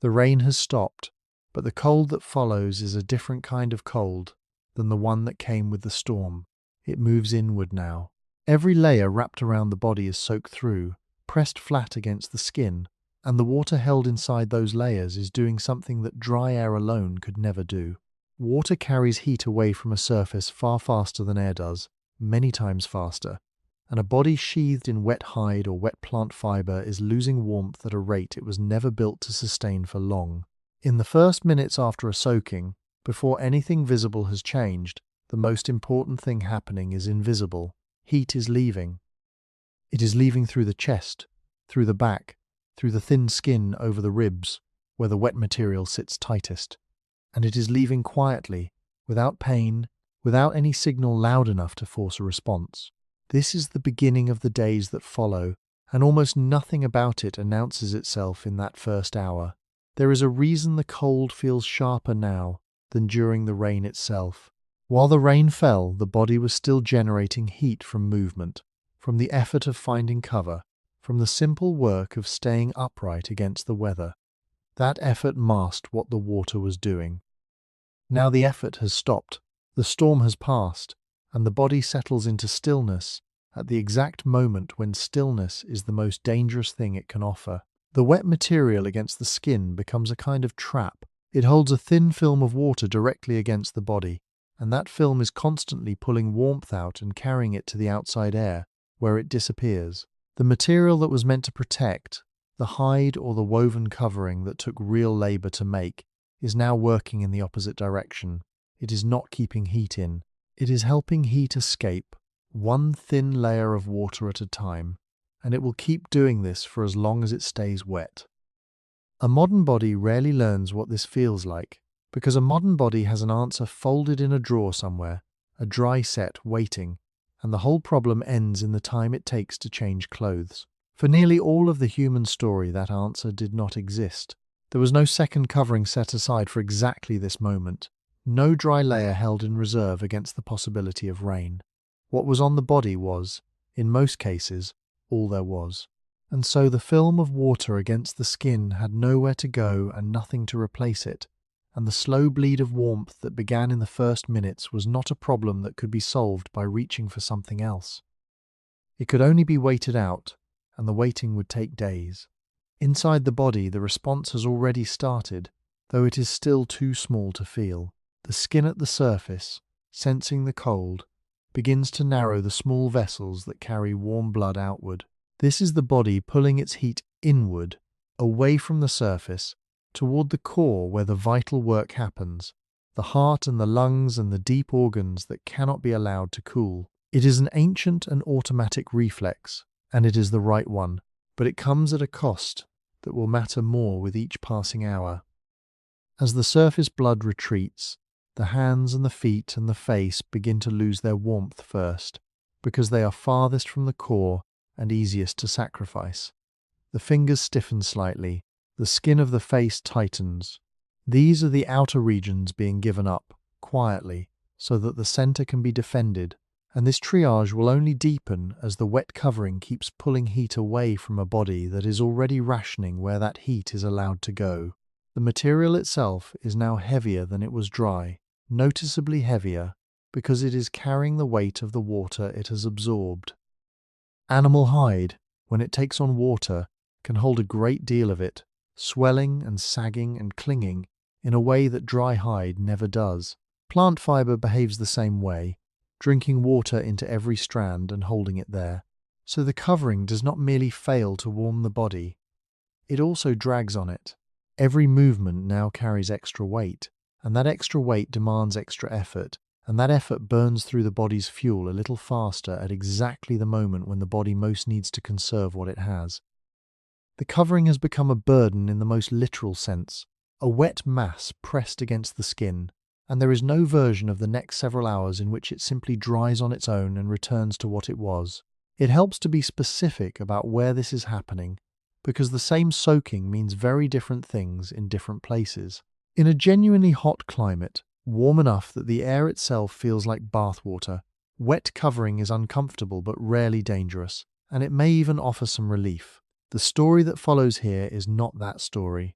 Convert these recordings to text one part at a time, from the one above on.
The rain has stopped, but the cold that follows is a different kind of cold than the one that came with the storm. It moves inward now. Every layer wrapped around the body is soaked through, pressed flat against the skin, and the water held inside those layers is doing something that dry air alone could never do. Water carries heat away from a surface far faster than air does, many times faster, and a body sheathed in wet hide or wet plant fiber is losing warmth at a rate it was never built to sustain for long. In the first minutes after a soaking, before anything visible has changed, the most important thing happening is invisible. Heat is leaving. It is leaving through the chest, through the back, through the thin skin over the ribs, where the wet material sits tightest. And it is leaving quietly, without pain, without any signal loud enough to force a response. This is the beginning of the days that follow, and almost nothing about it announces itself in that first hour. There is a reason the cold feels sharper now than during the rain itself. While the rain fell, the body was still generating heat from movement, from the effort of finding cover, from the simple work of staying upright against the weather. That effort masked what the water was doing. Now the effort has stopped, the storm has passed, and the body settles into stillness at the exact moment when stillness is the most dangerous thing it can offer. The wet material against the skin becomes a kind of trap. It holds a thin film of water directly against the body, and that film is constantly pulling warmth out and carrying it to the outside air, where it disappears. The material that was meant to protect, the hide or the woven covering that took real labor to make, is now working in the opposite direction. It is not keeping heat in. It is helping heat escape, one thin layer of water at a time, and it will keep doing this for as long as it stays wet. A modern body rarely learns what this feels like, because a modern body has an answer folded in a drawer somewhere, a dry set waiting, and the whole problem ends in the time it takes to change clothes. For nearly all of the human story, that answer did not exist. There was no second covering set aside for exactly this moment, no dry layer held in reserve against the possibility of rain. What was on the body was, in most cases, all there was. And so the film of water against the skin had nowhere to go and nothing to replace it, and the slow bleed of warmth that began in the first minutes was not a problem that could be solved by reaching for something else. It could only be waited out, and the waiting would take days. Inside the body, the response has already started, though it is still too small to feel. The skin at the surface, sensing the cold, begins to narrow the small vessels that carry warm blood outward. This is the body pulling its heat inward, away from the surface, toward the core where the vital work happens, the heart and the lungs and the deep organs that cannot be allowed to cool. It is an ancient and automatic reflex, and it is the right one, but it comes at a cost that will matter more with each passing hour. As the surface blood retreats, the hands and the feet and the face begin to lose their warmth first, because they are farthest from the core and easiest to sacrifice. The fingers stiffen slightly, the skin of the face tightens. These are the outer regions being given up, quietly, so that the center can be defended, and this triage will only deepen as the wet covering keeps pulling heat away from a body that is already rationing where that heat is allowed to go. The material itself is now heavier than it was dry, noticeably heavier, because it is carrying the weight of the water it has absorbed. Animal hide, when it takes on water, can hold a great deal of it, swelling and sagging and clinging in a way that dry hide never does. Plant fiber behaves the same way, drinking water into every strand and holding it there. So the covering does not merely fail to warm the body, it also drags on it. Every movement now carries extra weight, and that extra weight demands extra effort, and that effort burns through the body's fuel a little faster at exactly the moment when the body most needs to conserve what it has. The covering has become a burden in the most literal sense, a wet mass pressed against the skin, and there is no version of the next several hours in which it simply dries on its own and returns to what it was. It helps to be specific about where this is happening, because the same soaking means very different things in different places. In a genuinely hot climate, warm enough that the air itself feels like bath water, wet covering is uncomfortable but rarely dangerous, and it may even offer some relief. The story that follows here is not that story.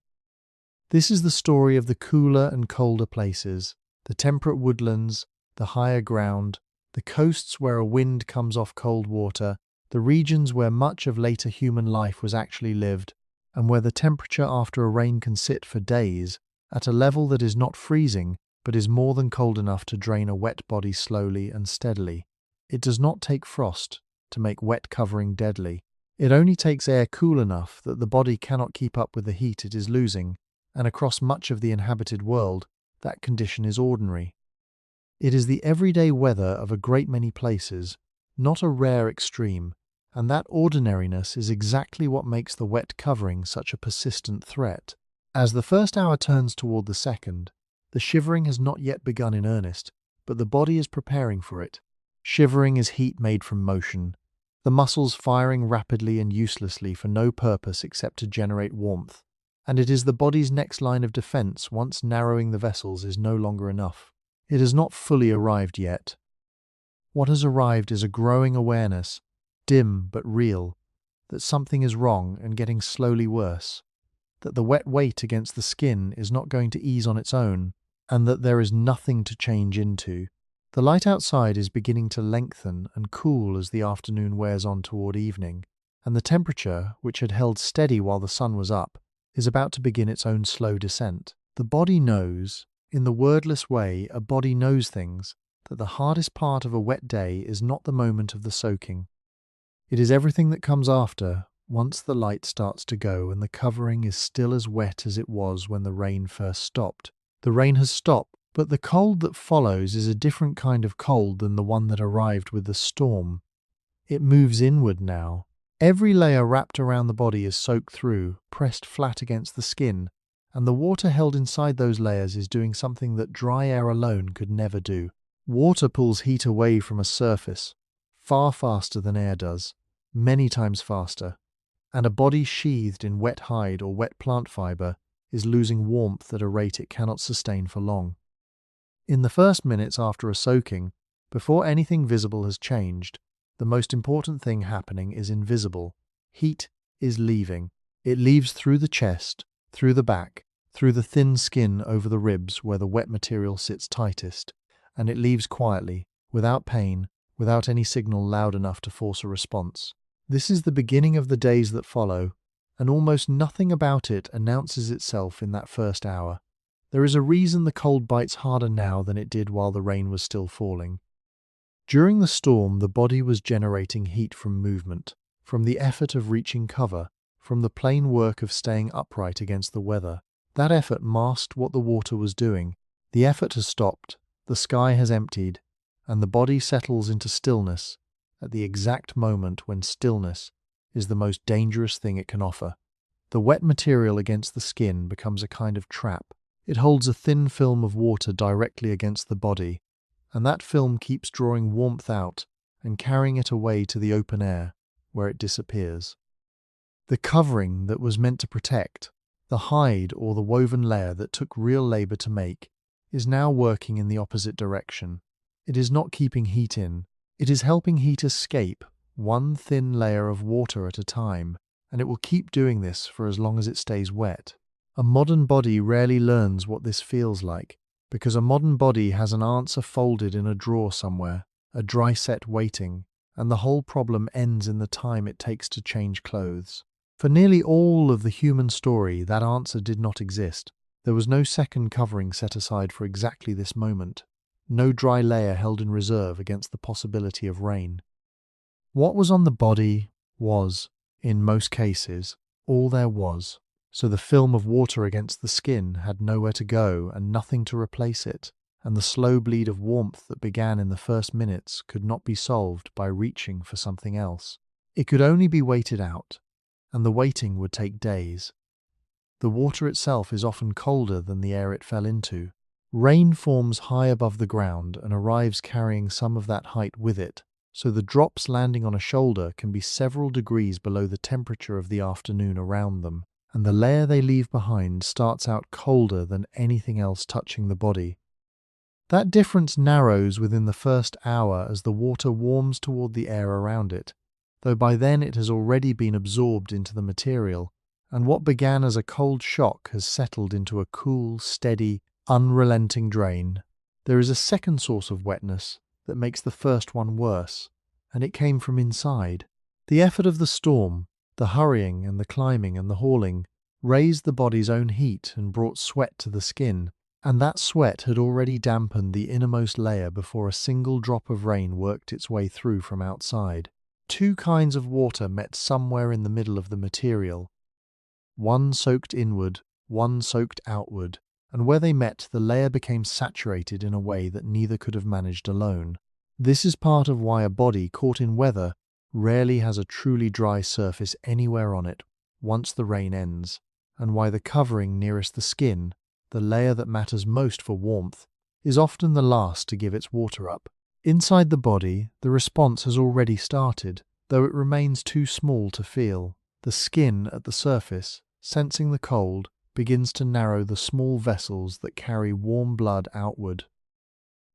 This is the story of the cooler and colder places, the temperate woodlands, the higher ground, the coasts where a wind comes off cold water, the regions where much of later human life was actually lived, and where the temperature after a rain can sit for days at a level that is not freezing but is more than cold enough to drain a wet body slowly and steadily. It does not take frost to make wet covering deadly. It only takes air cool enough that the body cannot keep up with the heat it is losing, and across much of the inhabited world, that condition is ordinary. It is the everyday weather of a great many places, not a rare extreme, and that ordinariness is exactly what makes the wet covering such a persistent threat. As the first hour turns toward the second, the shivering has not yet begun in earnest, but the body is preparing for it. Shivering is heat made from motion, the muscles firing rapidly and uselessly for no purpose except to generate warmth, and it is the body's next line of defense once narrowing the vessels is no longer enough. It has not fully arrived yet. What has arrived is a growing awareness, dim but real, that something is wrong and getting slowly worse, that the wet weight against the skin is not going to ease on its own, and that there is nothing to change into. The light outside is beginning to lengthen and cool as the afternoon wears on toward evening, and the temperature, which had held steady while the sun was up, is about to begin its own slow descent. The body knows, in the wordless way a body knows things, that the hardest part of a wet day is not the moment of the soaking. It is everything that comes after, once the light starts to go and the covering is still as wet as it was when the rain first stopped. The rain has stopped, but the cold that follows is a different kind of cold than the one that arrived with the storm. It moves inward now. Every layer wrapped around the body is soaked through, pressed flat against the skin, and the water held inside those layers is doing something that dry air alone could never do. Water pulls heat away from a surface, far faster than air does, many times faster, and a body sheathed in wet hide or wet plant fiber is losing warmth at a rate it cannot sustain for long. In the first minutes after a soaking, before anything visible has changed, the most important thing happening is invisible. Heat is leaving. It leaves through the chest, through the back, through the thin skin over the ribs where the wet material sits tightest, and it leaves quietly, without pain, without any signal loud enough to force a response. This is the beginning of the days that follow, and almost nothing about it announces itself in that first hour. There is a reason the cold bites harder now than it did while the rain was still falling. During the storm, the body was generating heat from movement, from the effort of reaching cover, from the plain work of staying upright against the weather. That effort masked what the water was doing. The effort has stopped, the sky has emptied, and the body settles into stillness at the exact moment when stillness is the most dangerous thing it can offer. The wet material against the skin becomes a kind of trap. It holds a thin film of water directly against the body, and that film keeps drawing warmth out and carrying it away to the open air, where it disappears. The covering that was meant to protect, the hide or the woven layer that took real labor to make, is now working in the opposite direction. It is not keeping heat in. It is helping heat escape, one thin layer of water at a time, and it will keep doing this for as long as it stays wet. A modern body rarely learns what this feels like, because a modern body has an answer folded in a drawer somewhere, a dry set waiting, and the whole problem ends in the time it takes to change clothes. For nearly all of the human story, that answer did not exist. There was no second covering set aside for exactly this moment, no dry layer held in reserve against the possibility of rain. What was on the body was, in most cases, all there was. So the film of water against the skin had nowhere to go and nothing to replace it, and the slow bleed of warmth that began in the first minutes could not be solved by reaching for something else. It could only be waited out, and the waiting would take days. The water itself is often colder than the air it fell into. Rain forms high above the ground and arrives carrying some of that height with it, so the drops landing on a shoulder can be several degrees below the temperature of the afternoon around them, and the layer they leave behind starts out colder than anything else touching the body. That difference narrows within the first hour as the water warms toward the air around it, though by then it has already been absorbed into the material and what began as a cold shock has settled into a cool, steady, unrelenting drain. There is a second source of wetness that makes the first one worse, and it came from inside. The effort of the storm, the hurrying and the climbing and the hauling, raised the body's own heat and brought sweat to the skin, and that sweat had already dampened the innermost layer before a single drop of rain worked its way through from outside. Two kinds of water met somewhere in the middle of the material. One soaked inward, one soaked outward, and where they met the layer became saturated in a way that neither could have managed alone. This is part of why a body caught in weather rarely has a truly dry surface anywhere on it once the rain ends, and why the covering nearest the skin, the layer that matters most for warmth, is often the last to give its water up. Inside the body, the response has already started, though it remains too small to feel. The skin at the surface, sensing the cold, begins to narrow the small vessels that carry warm blood outward.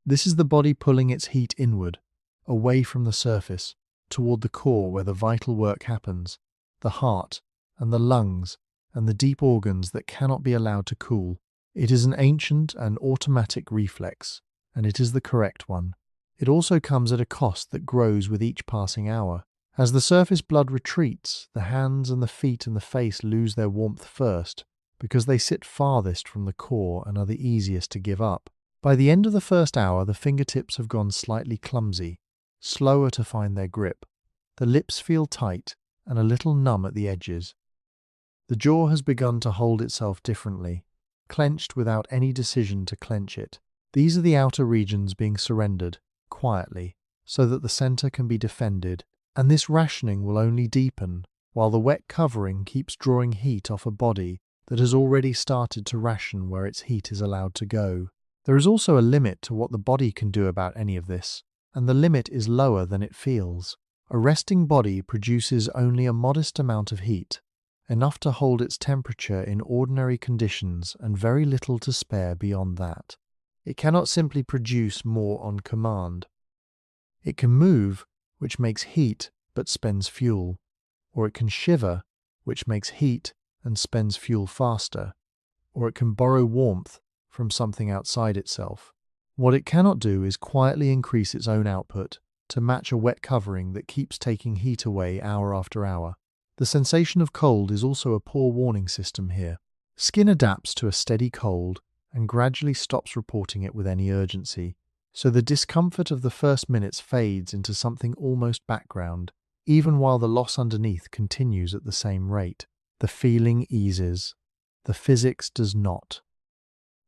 This is the body pulling its heat inward, away from the surface, toward the core where the vital work happens, the heart and the lungs and the deep organs that cannot be allowed to cool. It is an ancient and automatic reflex, and it is the correct one. It also comes at a cost that grows with each passing hour. As the surface blood retreats, the hands and the feet and the face lose their warmth first, because they sit farthest from the core and are the easiest to give up. By the end of the first hour, the fingertips have gone slightly clumsy, slower to find their grip. The lips feel tight and a little numb at the edges. The jaw has begun to hold itself differently, clenched without any decision to clench it. These are the outer regions being surrendered, quietly, so that the center can be defended, and this rationing will only deepen, while the wet covering keeps drawing heat off a body that has already started to ration where its heat is allowed to go. There is also a limit to what the body can do about any of this, and the limit is lower than it feels. A resting body produces only a modest amount of heat, enough to hold its temperature in ordinary conditions and very little to spare beyond that. It cannot simply produce more on command. It can move, which makes heat but spends fuel, or it can shiver, which makes heat and spends fuel faster, or it can borrow warmth from something outside itself. What it cannot do is quietly increase its own output to match a wet covering that keeps taking heat away hour after hour. The sensation of cold is also a poor warning system here. Skin adapts to a steady cold and gradually stops reporting it with any urgency, so the discomfort of the first minutes fades into something almost background, even while the loss underneath continues at the same rate. The feeling eases. The physics does not.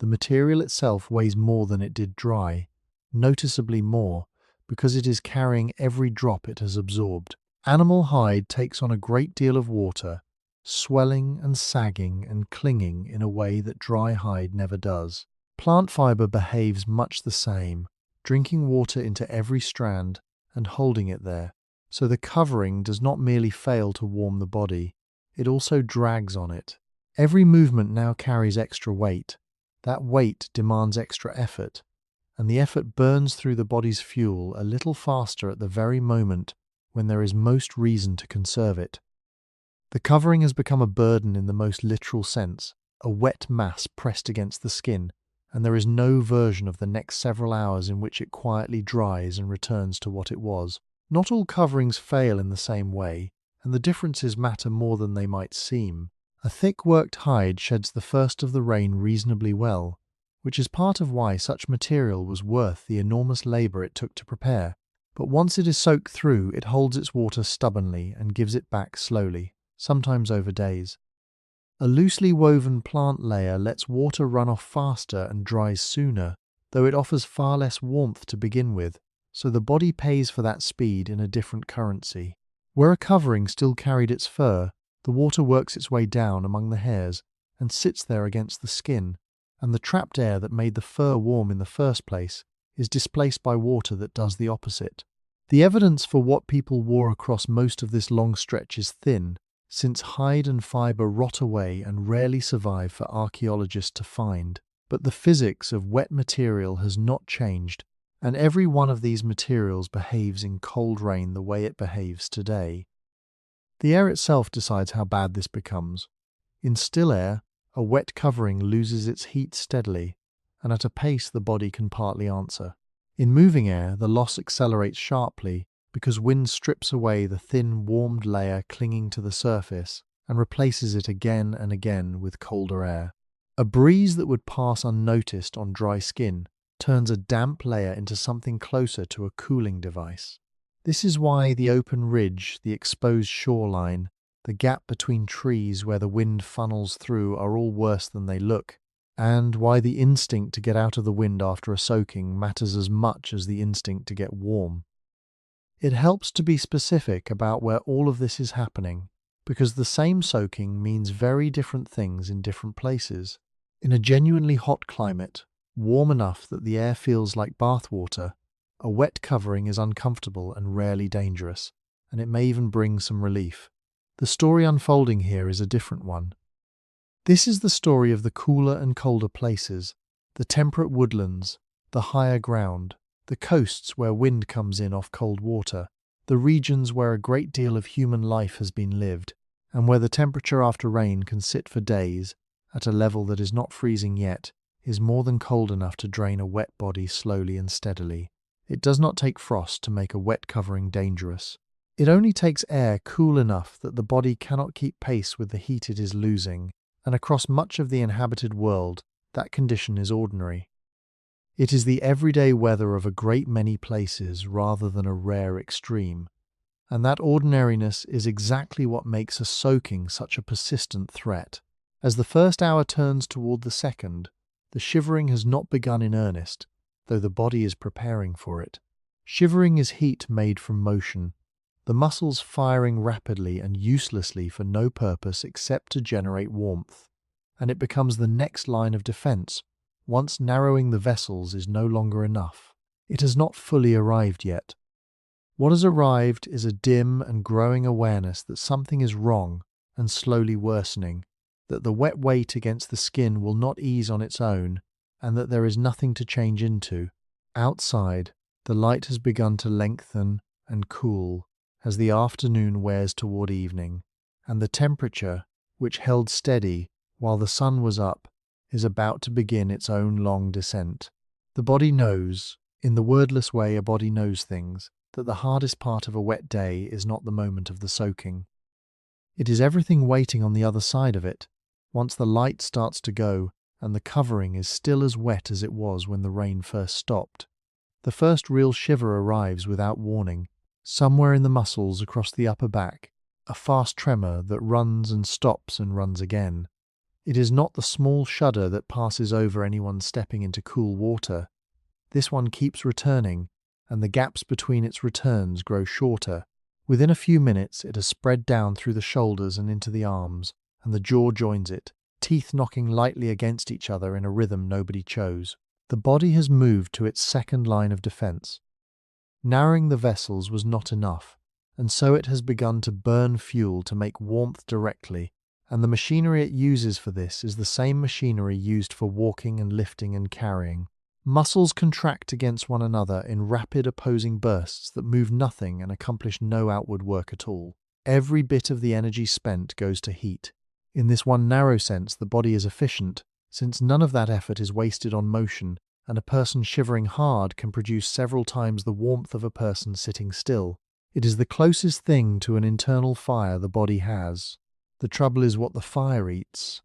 The material itself weighs more than it did dry, noticeably more, because it is carrying every drop it has absorbed. Animal hide takes on a great deal of water, swelling and sagging and clinging in a way that dry hide never does. Plant fiber behaves much the same, drinking water into every strand and holding it there, so the covering does not merely fail to warm the body, it also drags on it. Every movement now carries extra weight. That weight demands extra effort, and the effort burns through the body's fuel a little faster at the very moment when there is most reason to conserve it. The covering has become a burden in the most literal sense, a wet mass pressed against the skin, and there is no version of the next several hours in which it quietly dries and returns to what it was. Not all coverings fail in the same way, and the differences matter more than they might seem. A thick worked hide sheds the first of the rain reasonably well, which is part of why such material was worth the enormous labour it took to prepare. But once it is soaked through, it holds its water stubbornly and gives it back slowly, sometimes over days. A loosely woven plant layer lets water run off faster and dries sooner, though it offers far less warmth to begin with, so the body pays for that speed in a different currency. Where a covering still carried its fur, the water works its way down among the hairs and sits there against the skin, and the trapped air that made the fur warm in the first place is displaced by water that does the opposite. The evidence for what people wore across most of this long stretch is thin, since hide and fibre rot away and rarely survive for archaeologists to find. But the physics of wet material has not changed, and every one of these materials behaves in cold rain the way it behaves today. The air itself decides how bad this becomes. In still air, a wet covering loses its heat steadily, and at a pace the body can partly answer. In moving air, the loss accelerates sharply because wind strips away the thin, warmed layer clinging to the surface and replaces it again and again with colder air. A breeze that would pass unnoticed on dry skin turns a damp layer into something closer to a cooling device. This is why the open ridge, the exposed shoreline, the gap between trees where the wind funnels through are all worse than they look, and why the instinct to get out of the wind after a soaking matters as much as the instinct to get warm. It helps to be specific about where all of this is happening, because the same soaking means very different things in different places. In a genuinely hot climate, warm enough that the air feels like bath water, a wet covering is uncomfortable and rarely dangerous, and it may even bring some relief. The story unfolding here is a different one. This is the story of the cooler and colder places, the temperate woodlands, the higher ground, the coasts where wind comes in off cold water, the regions where a great deal of human life has been lived, and where the temperature after rain can sit for days, at a level that is not freezing yet, is more than cold enough to drain a wet body slowly and steadily. It does not take frost to make a wet covering dangerous. It only takes air cool enough that the body cannot keep pace with the heat it is losing, and across much of the inhabited world, that condition is ordinary. It is the everyday weather of a great many places rather than a rare extreme, and that ordinariness is exactly what makes a soaking such a persistent threat. As the first hour turns toward the second, the shivering has not begun in earnest, though the body is preparing for it. Shivering is heat made from motion, the muscles firing rapidly and uselessly for no purpose except to generate warmth, and it becomes the next line of defense. Once narrowing the vessels is no longer enough. It has not fully arrived yet. What has arrived is a dim and growing awareness that something is wrong and slowly worsening, that the wet weight against the skin will not ease on its own, and that there is nothing to change into. Outside, the light has begun to lengthen and cool as the afternoon wears toward evening, and the temperature, which held steady while the sun was up, is about to begin its own long descent. The body knows, in the wordless way a body knows things, that the hardest part of a wet day is not the moment of the soaking. It is everything waiting on the other side of it, once the light starts to go and the covering is still as wet as it was when the rain first stopped. The first real shiver arrives without warning, somewhere in the muscles across the upper back, a fast tremor that runs and stops and runs again. It is not the small shudder that passes over anyone stepping into cool water. This one keeps returning, and the gaps between its returns grow shorter. Within a few minutes it has spread down through the shoulders and into the arms, and the jaw joins it, teeth knocking lightly against each other in a rhythm nobody chose. The body has moved to its second line of defense. Narrowing the vessels was not enough, and so it has begun to burn fuel to make warmth directly, and the machinery it uses for this is the same machinery used for walking and lifting and carrying. Muscles contract against one another in rapid opposing bursts that move nothing and accomplish no outward work at all. Every bit of the energy spent goes to heat. In this one narrow sense, the body is efficient, since none of that effort is wasted on motion, and a person shivering hard can produce several times the warmth of a person sitting still. It is the closest thing to an internal fire the body has. The trouble is what the fire eats.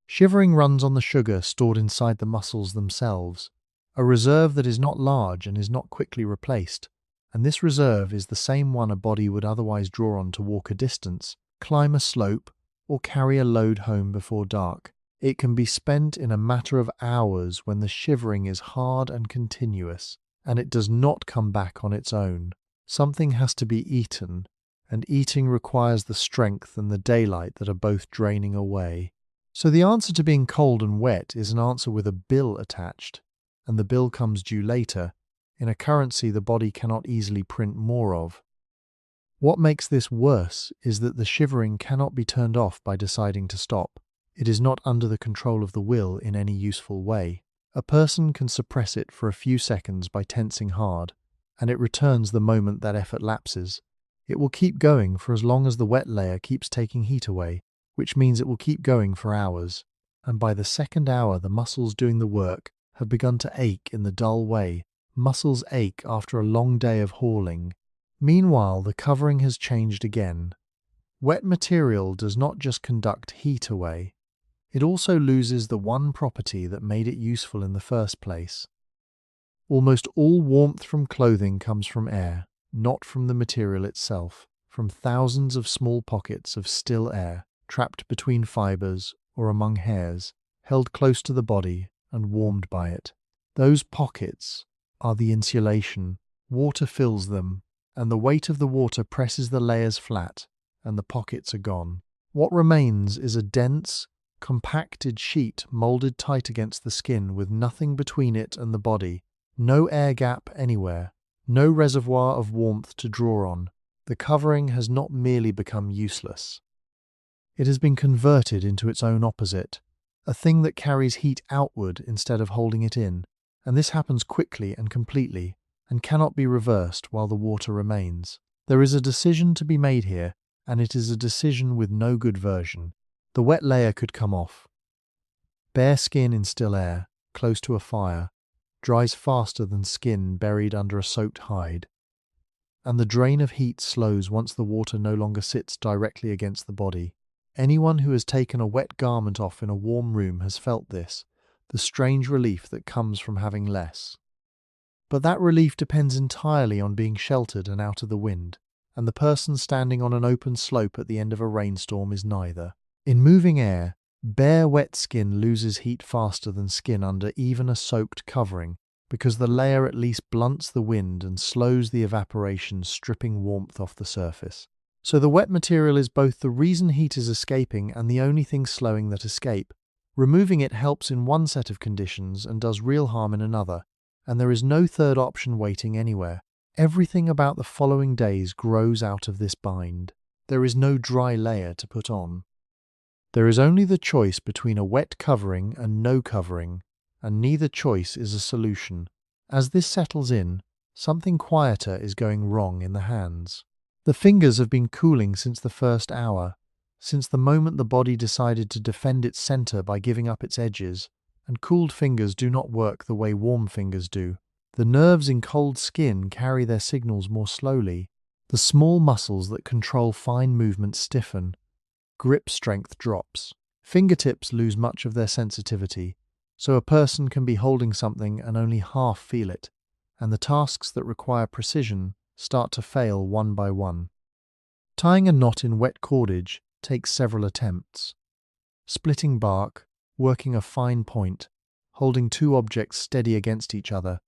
Shivering runs on the sugar stored inside the muscles themselves, a reserve that is not large and is not quickly replaced, and this reserve is the same one a body would otherwise draw on to walk a distance, climb a slope, or carry a load home before dark. It can be spent in a matter of hours when the shivering is hard and continuous, and it does not come back on its own. Something has to be eaten, and eating requires the strength and the daylight that are both draining away. So the answer to being cold and wet is an answer with a bill attached, and the bill comes due later, in a currency the body cannot easily print more of. What makes this worse is that the shivering cannot be turned off by deciding to stop. It is not under the control of the will in any useful way. A person can suppress it for a few seconds by tensing hard, and it returns the moment that effort lapses. It will keep going for as long as the wet layer keeps taking heat away, which means it will keep going for hours. And by the second hour, the muscles doing the work have begun to ache in the dull way muscles ache after a long day of hauling. Meanwhile, the covering has changed again. Wet material does not just conduct heat away, it also loses the one property that made it useful in the first place. Almost all warmth from clothing comes from air, not from the material itself, from thousands of small pockets of still air, trapped between fibers or among hairs, held close to the body and warmed by it. Those pockets are the insulation. Water fills them, and the weight of the water presses the layers flat, and the pockets are gone. What remains is a dense, compacted sheet molded tight against the skin with nothing between it and the body, no air gap anywhere, no reservoir of warmth to draw on. The covering has not merely become useless. It has been converted into its own opposite, a thing that carries heat outward instead of holding it in, and this happens quickly and completely, and cannot be reversed while the water remains. There is a decision to be made here, and it is a decision with no good version. The wet layer could come off. Bare skin in still air, close to a fire, dries faster than skin buried under a soaked hide, and the drain of heat slows once the water no longer sits directly against the body. Anyone who has taken a wet garment off in a warm room has felt this, the strange relief that comes from having less. But that relief depends entirely on being sheltered and out of the wind, and the person standing on an open slope at the end of a rainstorm is neither. In moving air, bare wet skin loses heat faster than skin under even a soaked covering, because the layer at least blunts the wind and slows the evaporation, stripping warmth off the surface. So the wet material is both the reason heat is escaping and the only thing slowing that escape. Removing it helps in one set of conditions and does real harm in another, and there is no third option waiting anywhere. Everything about the following days grows out of this bind. There is no dry layer to put on. There is only the choice between a wet covering and no covering, and neither choice is a solution. As this settles in, something quieter is going wrong in the hands. The fingers have been cooling since the first hour, since the moment the body decided to defend its center by giving up its edges, and cooled fingers do not work the way warm fingers do. The nerves in cold skin carry their signals more slowly. The small muscles that control fine movement stiffen. Grip strength drops. Fingertips lose much of their sensitivity, so a person can be holding something and only half feel it, and the tasks that require precision start to fail one by one. Tying a knot in wet cordage takes several attempts. Splitting bark, working a fine point, holding two objects steady against each other,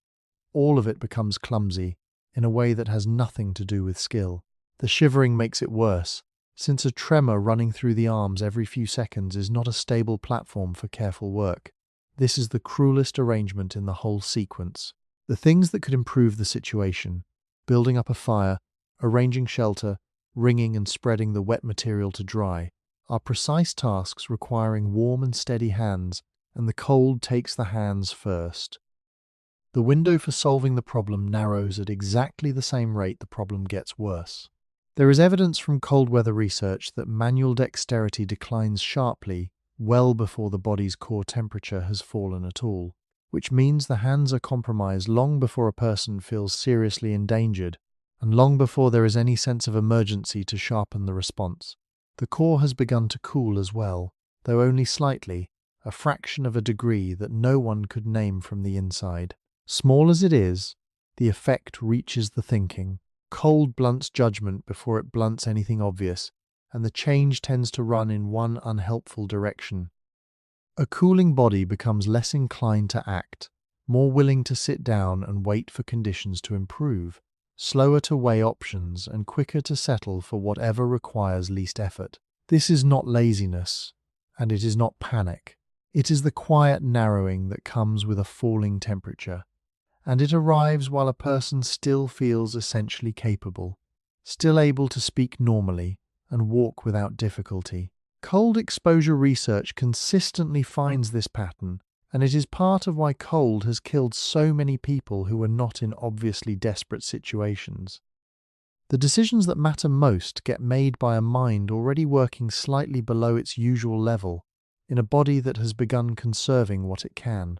all of it becomes clumsy in a way that has nothing to do with skill. The shivering makes it worse, since a tremor running through the arms every few seconds is not a stable platform for careful work. This is the cruelest arrangement in the whole sequence. The things that could improve the situation, building up a fire, arranging shelter, wringing and spreading the wet material to dry, are precise tasks requiring warm and steady hands, and the cold takes the hands first. The window for solving the problem narrows at exactly the same rate the problem gets worse. There is evidence from cold weather research that manual dexterity declines sharply well before the body's core temperature has fallen at all, which means the hands are compromised long before a person feels seriously endangered, and long before there is any sense of emergency to sharpen the response. The core has begun to cool as well, though only slightly, a fraction of a degree that no one could name from the inside. Small as it is, the effect reaches the thinking. Cold blunts judgment before it blunts anything obvious, and the change tends to run in one unhelpful direction. A cooling body becomes less inclined to act, more willing to sit down and wait for conditions to improve, slower to weigh options, and quicker to settle for whatever requires least effort. This is not laziness, and it is not panic. It is the quiet narrowing that comes with a falling temperature, and it arrives while a person still feels essentially capable, still able to speak normally and walk without difficulty. Cold exposure research consistently finds this pattern, and it is part of why cold has killed so many people who were not in obviously desperate situations. The decisions that matter most get made by a mind already working slightly below its usual level, in a body that has begun conserving what it can.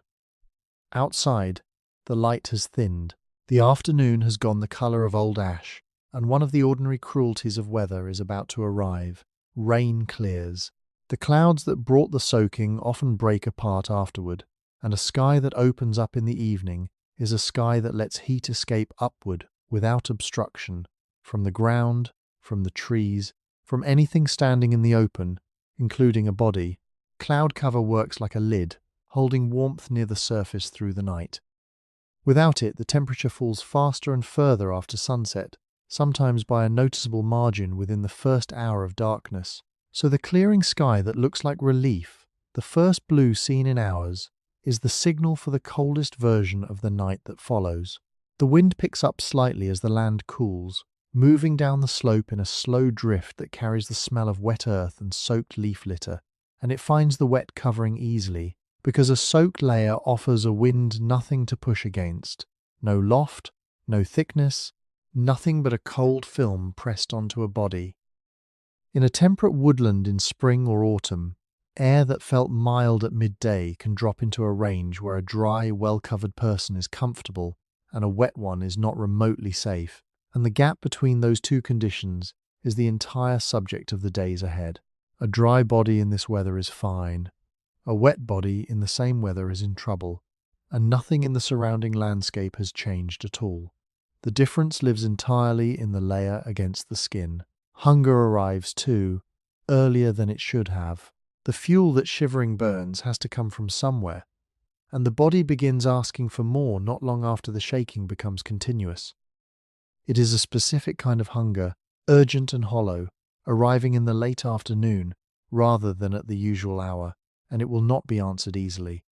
Outside, the light has thinned. The afternoon has gone the colour of old ash, and one of the ordinary cruelties of weather is about to arrive. Rain clears. The clouds that brought the soaking often break apart afterward, and a sky that opens up in the evening is a sky that lets heat escape upward without obstruction, from the ground, from the trees, from anything standing in the open, including a body. Cloud cover works like a lid, holding warmth near the surface through the night. Without it, the temperature falls faster and further after sunset, sometimes by a noticeable margin within the first hour of darkness. So the clearing sky that looks like relief, the first blue seen in hours, is the signal for the coldest version of the night that follows. The wind picks up slightly as the land cools, moving down the slope in a slow drift that carries the smell of wet earth and soaked leaf litter, and it finds the wet covering easily, because a soaked layer offers a wind nothing to push against. No loft, no thickness, nothing but a cold film pressed onto a body. In a temperate woodland in spring or autumn, air that felt mild at midday can drop into a range where a dry, well-covered person is comfortable and a wet one is not remotely safe, and the gap between those two conditions is the entire subject of the days ahead. A dry body in this weather is fine. A wet body in the same weather is in trouble, and nothing in the surrounding landscape has changed at all. The difference lives entirely in the layer against the skin. Hunger arrives too, earlier than it should have. The fuel that Shivering burns has to come from somewhere, and the body begins asking for more not long after the shaking becomes continuous. It is a specific kind of hunger, urgent and hollow, arriving in the late afternoon rather than at the usual hour, and it will not be answered easily.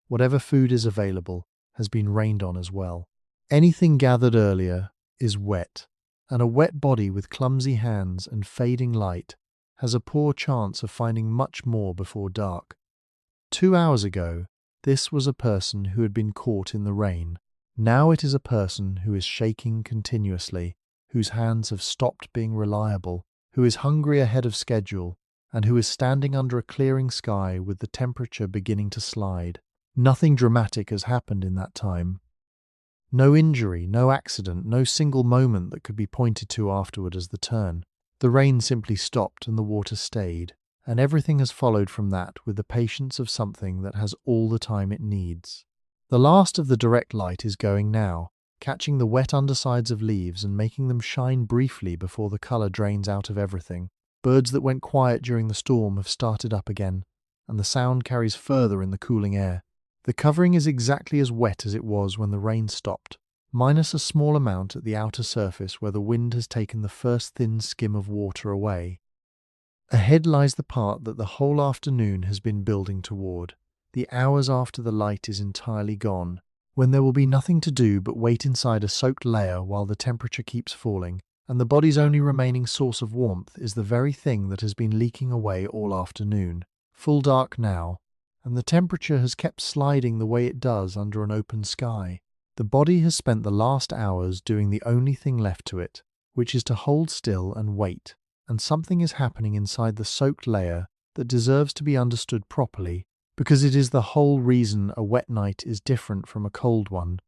Whatever food is available has been rained on as well. Anything gathered earlier is wet, and a wet body with clumsy hands and fading light has a poor chance of finding much more before dark. 2 hours ago, this was a person who had been caught in the rain. Now it is a person who is shaking continuously, whose hands have stopped being reliable, who is hungry ahead of schedule, and who is standing under a clearing sky with the temperature beginning to slide. Nothing dramatic has happened in that time. No injury, no accident, no single moment that could be pointed to afterward as the turn. The rain simply stopped and the water stayed, and everything has followed from that with the patience of something that has all the time it needs. The last of the direct light is going now, catching the wet undersides of leaves and making them shine briefly before the colour drains out of everything. Birds that went quiet during the storm have started up again, and the sound carries further in the cooling air. The covering is exactly as wet as it was when the rain stopped, minus a small amount at the outer surface where the wind has taken the first thin skim of water away. Ahead lies the part that the whole afternoon has been building toward, the hours after the light is entirely gone, when there will be nothing to do but wait inside a soaked layer while the temperature keeps falling, and the body's only remaining source of warmth is the very thing that has been leaking away all afternoon. Full dark now, and the temperature has kept sliding the way it does under an open sky. The body has spent the last hours doing the only thing left to it, which is to hold still and wait, and something is happening inside the soaked layer that deserves to be understood properly, because it is the whole reason a wet night is different from a cold one.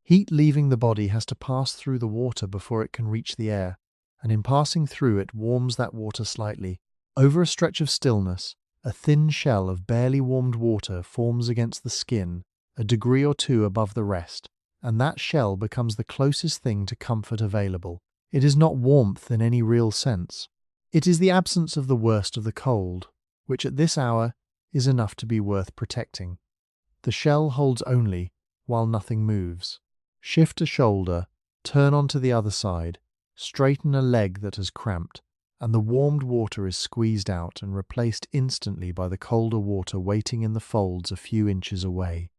Heat leaving the body has to pass through the water before it can reach the air, and in passing through it warms that water slightly. Over a stretch of stillness, a thin shell of barely warmed water forms against the skin, a degree or two above the rest, and that shell becomes the closest thing to comfort available. It is not warmth in any real sense. It is the absence of the worst of the cold, which at this hour is enough to be worth protecting. The shell holds only while nothing moves. Shift a shoulder, turn onto the other side, straighten a leg that has cramped, and the warmed water is squeezed out and replaced instantly by the colder water waiting in the folds a few inches away.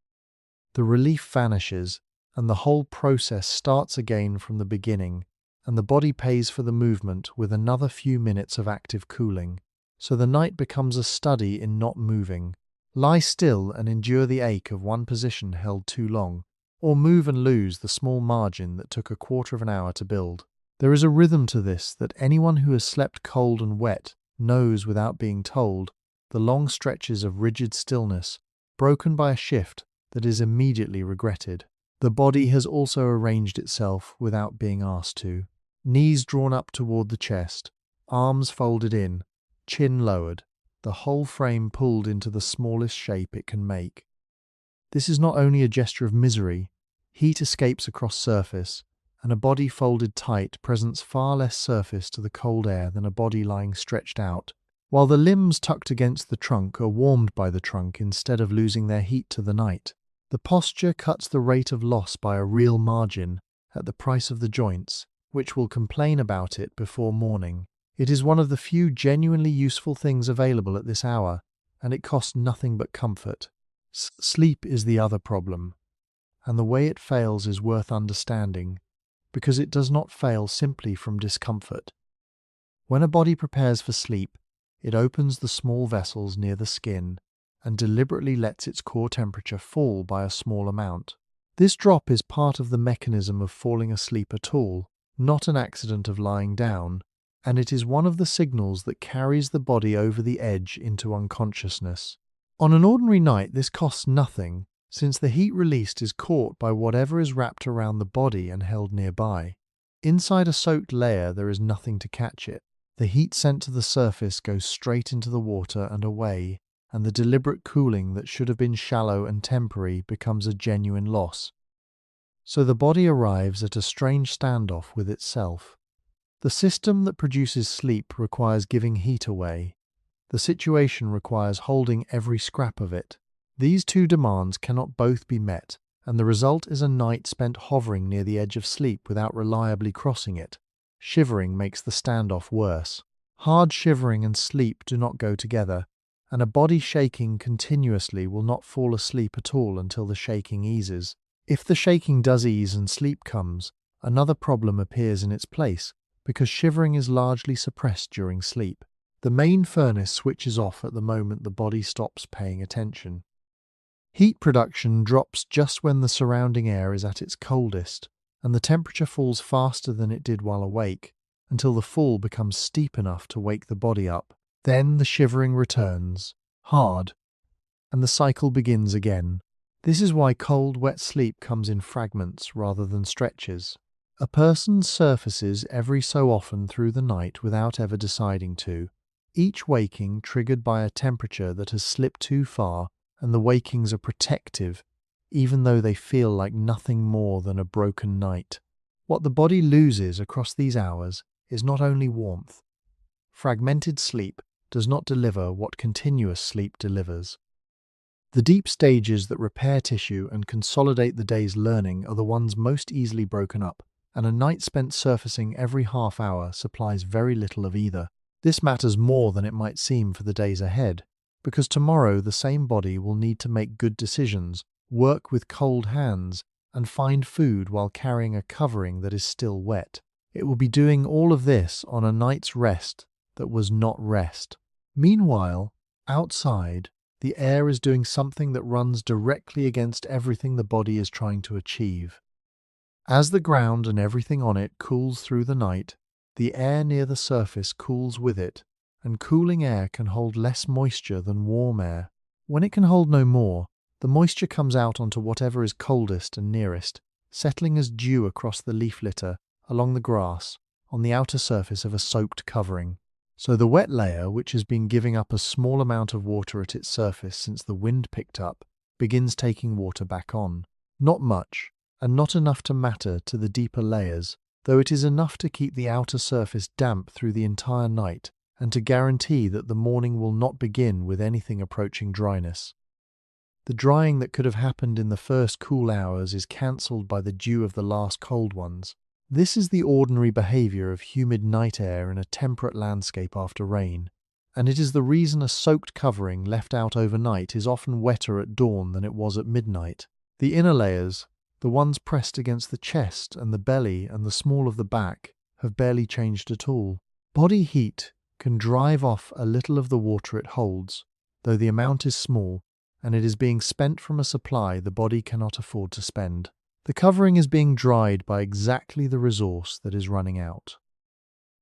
The relief vanishes, and the whole process starts again from the beginning, and the body pays for the movement with another few minutes of active cooling. So the night becomes a study in not moving. Lie still and endure the ache of one position held too long, or move and lose the small margin that took a quarter of an hour to build. There is a rhythm to this that anyone who has slept cold and wet knows without being told, the long stretches of rigid stillness, broken by a shift that is immediately regretted. The body has also arranged itself without being asked to. Knees drawn up toward the chest, arms folded in, chin lowered, the whole frame pulled into the smallest shape it can make. This is not only a gesture of misery, heat escapes across surface, and a body folded tight presents far less surface to the cold air than a body lying stretched out, while the limbs tucked against the trunk are warmed by the trunk instead of losing their heat to the night. The posture cuts the rate of loss by a real margin at the price of the joints, which will complain about it before morning. It is one of the few genuinely useful things available at this hour, and it costs nothing but comfort. Sleep is the other problem, and the way it fails is worth understanding, because it does not fail simply from discomfort. When a body prepares for sleep, it opens the small vessels near the skin and deliberately lets its core temperature fall by a small amount. This drop is part of the mechanism of falling asleep at all, not an accident of lying down, and it is one of the signals that carries the body over the edge into unconsciousness. On an ordinary night, this costs nothing, since the heat released is caught by whatever is wrapped around the body and held nearby. Inside a soaked layer, there is nothing to catch it. The heat sent to the surface goes straight into the water and away, and the deliberate cooling that should have been shallow and temporary becomes a genuine loss. So the body arrives at a strange standoff with itself. The system that produces sleep requires giving heat away. The situation requires holding every scrap of it. These two demands cannot both be met, and the result is a night spent hovering near the edge of sleep without reliably crossing it. Shivering makes the standoff worse. Hard shivering and sleep do not go together, and a body shaking continuously will not fall asleep at all until the shaking eases. If the shaking does ease and sleep comes, another problem appears in its place, because shivering is largely suppressed during sleep. The main furnace switches off at the moment the body stops paying attention. Heat production drops just when the surrounding air is at its coldest, and the temperature falls faster than it did while awake, until the fall becomes steep enough to wake the body up. Then the shivering returns, hard, and the cycle begins again. This is why cold, wet sleep comes in fragments rather than stretches. A person surfaces every so often through the night without ever deciding to, each waking triggered by a temperature that has slipped too far, and the wakings are protective, even though they feel like nothing more than a broken night. What the body loses across these hours is not only warmth. Fragmented sleep does not deliver what continuous sleep delivers. The deep stages that repair tissue and consolidate the day's learning are the ones most easily broken up, and a night spent surfacing every half hour supplies very little of either. This matters more than it might seem for the days ahead, because tomorrow the same body will need to make good decisions, work with cold hands, and find food while carrying a covering that is still wet. It will be doing all of this on a night's rest that was not rest. Meanwhile, outside, the air is doing something that runs directly against everything the body is trying to achieve. As the ground and everything on it cools through the night, the air near the surface cools with it, and cooling air can hold less moisture than warm air. When it can hold no more, the moisture comes out onto whatever is coldest and nearest, settling as dew across the leaf litter, along the grass, on the outer surface of a soaked covering. So the wet layer, which has been giving up a small amount of water at its surface since the wind picked up, begins taking water back on. Not much, and not enough to matter to the deeper layers, though it is enough to keep the outer surface damp through the entire night and to guarantee that the morning will not begin with anything approaching dryness. The drying that could have happened in the first cool hours is cancelled by the dew of the last cold ones. This is the ordinary behaviour of humid night air in a temperate landscape after rain, and it is the reason a soaked covering left out overnight is often wetter at dawn than it was at midnight. The inner layers, the ones pressed against the chest and the belly and the small of the back, have barely changed at all. Body heat can drive off a little of the water it holds, though the amount is small, and it is being spent from a supply the body cannot afford to spend. The covering is being dried by exactly the resource that is running out.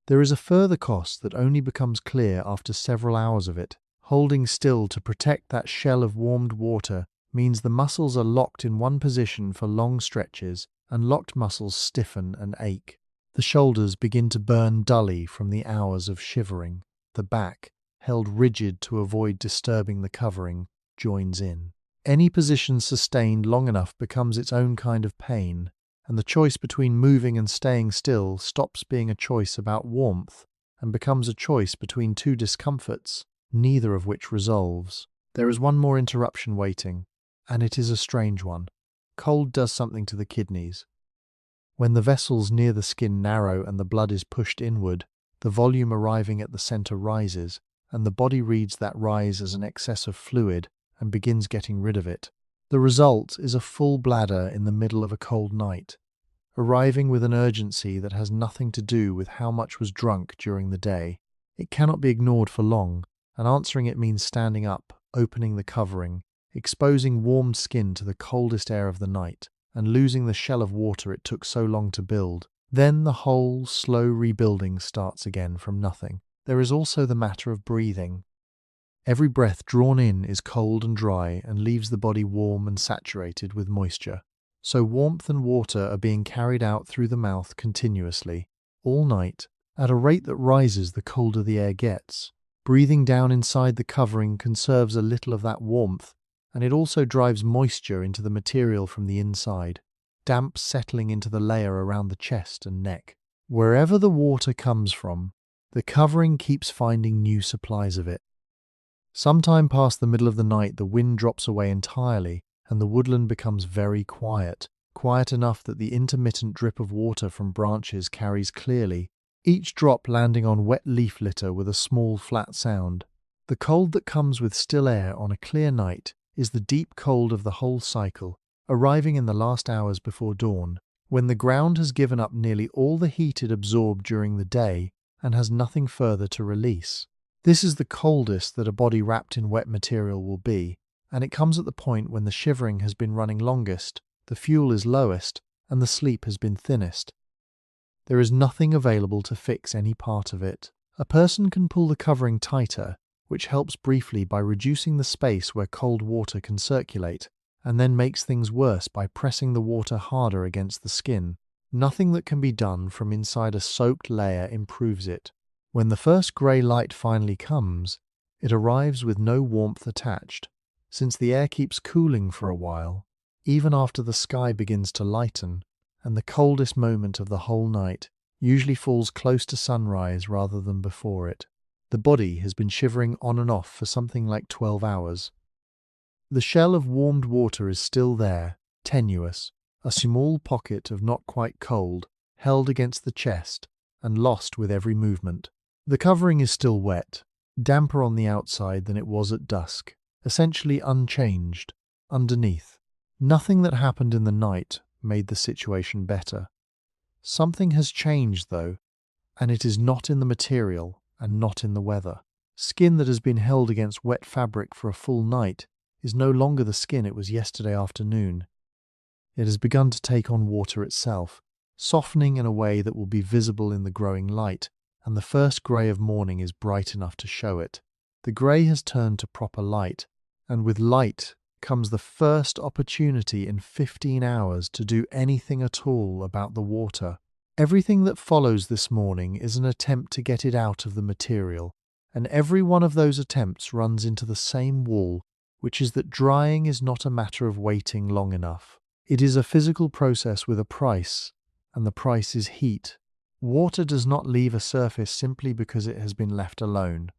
There is a further cost that only becomes clear after several hours of it. Holding still to protect that shell of warmed water means the muscles are locked in one position for long stretches, and locked muscles stiffen and ache. The shoulders begin to burn dully from the hours of shivering. The back, held rigid to avoid disturbing the covering, joins in. Any position sustained long enough becomes its own kind of pain, and the choice between moving and staying still stops being a choice about warmth and becomes a choice between two discomforts, neither of which resolves. There is one more interruption waiting, and it is a strange one. Cold does something to the kidneys. When the vessels near the skin narrow and the blood is pushed inward, the volume arriving at the center rises, and the body reads that rise as an excess of fluid and begins getting rid of it. The result is a full bladder in the middle of a cold night, arriving with an urgency that has nothing to do with how much was drunk during the day. It cannot be ignored for long, and answering it means standing up, opening the covering, exposing warmed skin to the coldest air of the night, and losing the shell of water it took so long to build. Then the whole slow rebuilding starts again from nothing. There is also the matter of breathing. Every breath drawn in is cold and dry and leaves the body warm and saturated with moisture. So warmth and water are being carried out through the mouth continuously, all night, at a rate that rises the colder the air gets. Breathing down inside the covering conserves a little of that warmth, and it also drives moisture into the material from the inside, damp settling into the layer around the chest and neck. Wherever the water comes from, the covering keeps finding new supplies of it. Sometime past the middle of the night, the wind drops away entirely, and the woodland becomes very quiet, quiet enough that the intermittent drip of water from branches carries clearly, each drop landing on wet leaf litter with a small flat sound. The cold that comes with still air on a clear night is the deep cold of the whole cycle, arriving in the last hours before dawn, when the ground has given up nearly all the heat it absorbed during the day and has nothing further to release. This is the coldest that a body wrapped in wet material will be, and it comes at the point when the shivering has been running longest, the fuel is lowest, and the sleep has been thinnest. There is nothing available to fix any part of it. A person can pull the covering tighter, which helps briefly by reducing the space where cold water can circulate, and then makes things worse by pressing the water harder against the skin. Nothing that can be done from inside a soaked layer improves it. When the first grey light finally comes, it arrives with no warmth attached, since the air keeps cooling for a while, even after the sky begins to lighten, and the coldest moment of the whole night usually falls close to sunrise rather than before it. The body has been shivering on and off for something like 12 hours. The shell of warmed water is still there, tenuous, a small pocket of not quite cold, held against the chest and lost with every movement. The covering is still wet, damper on the outside than it was at dusk, essentially unchanged underneath. Nothing that happened in the night made the situation better. Something has changed, though, and it is not in the material and not in the weather. Skin that has been held against wet fabric for a full night is no longer the skin it was yesterday afternoon. It has begun to take on water itself, softening in a way that will be visible in the growing light, and the first grey of morning is bright enough to show it. The grey has turned to proper light, and with light comes the first opportunity in 15 hours to do anything at all about the water. Everything that follows this morning is an attempt to get it out of the material, and every one of those attempts runs into the same wall, which is that drying is not a matter of waiting long enough. It is a physical process with a price, and the price is heat. Water does not leave a surface simply because it has been left alone.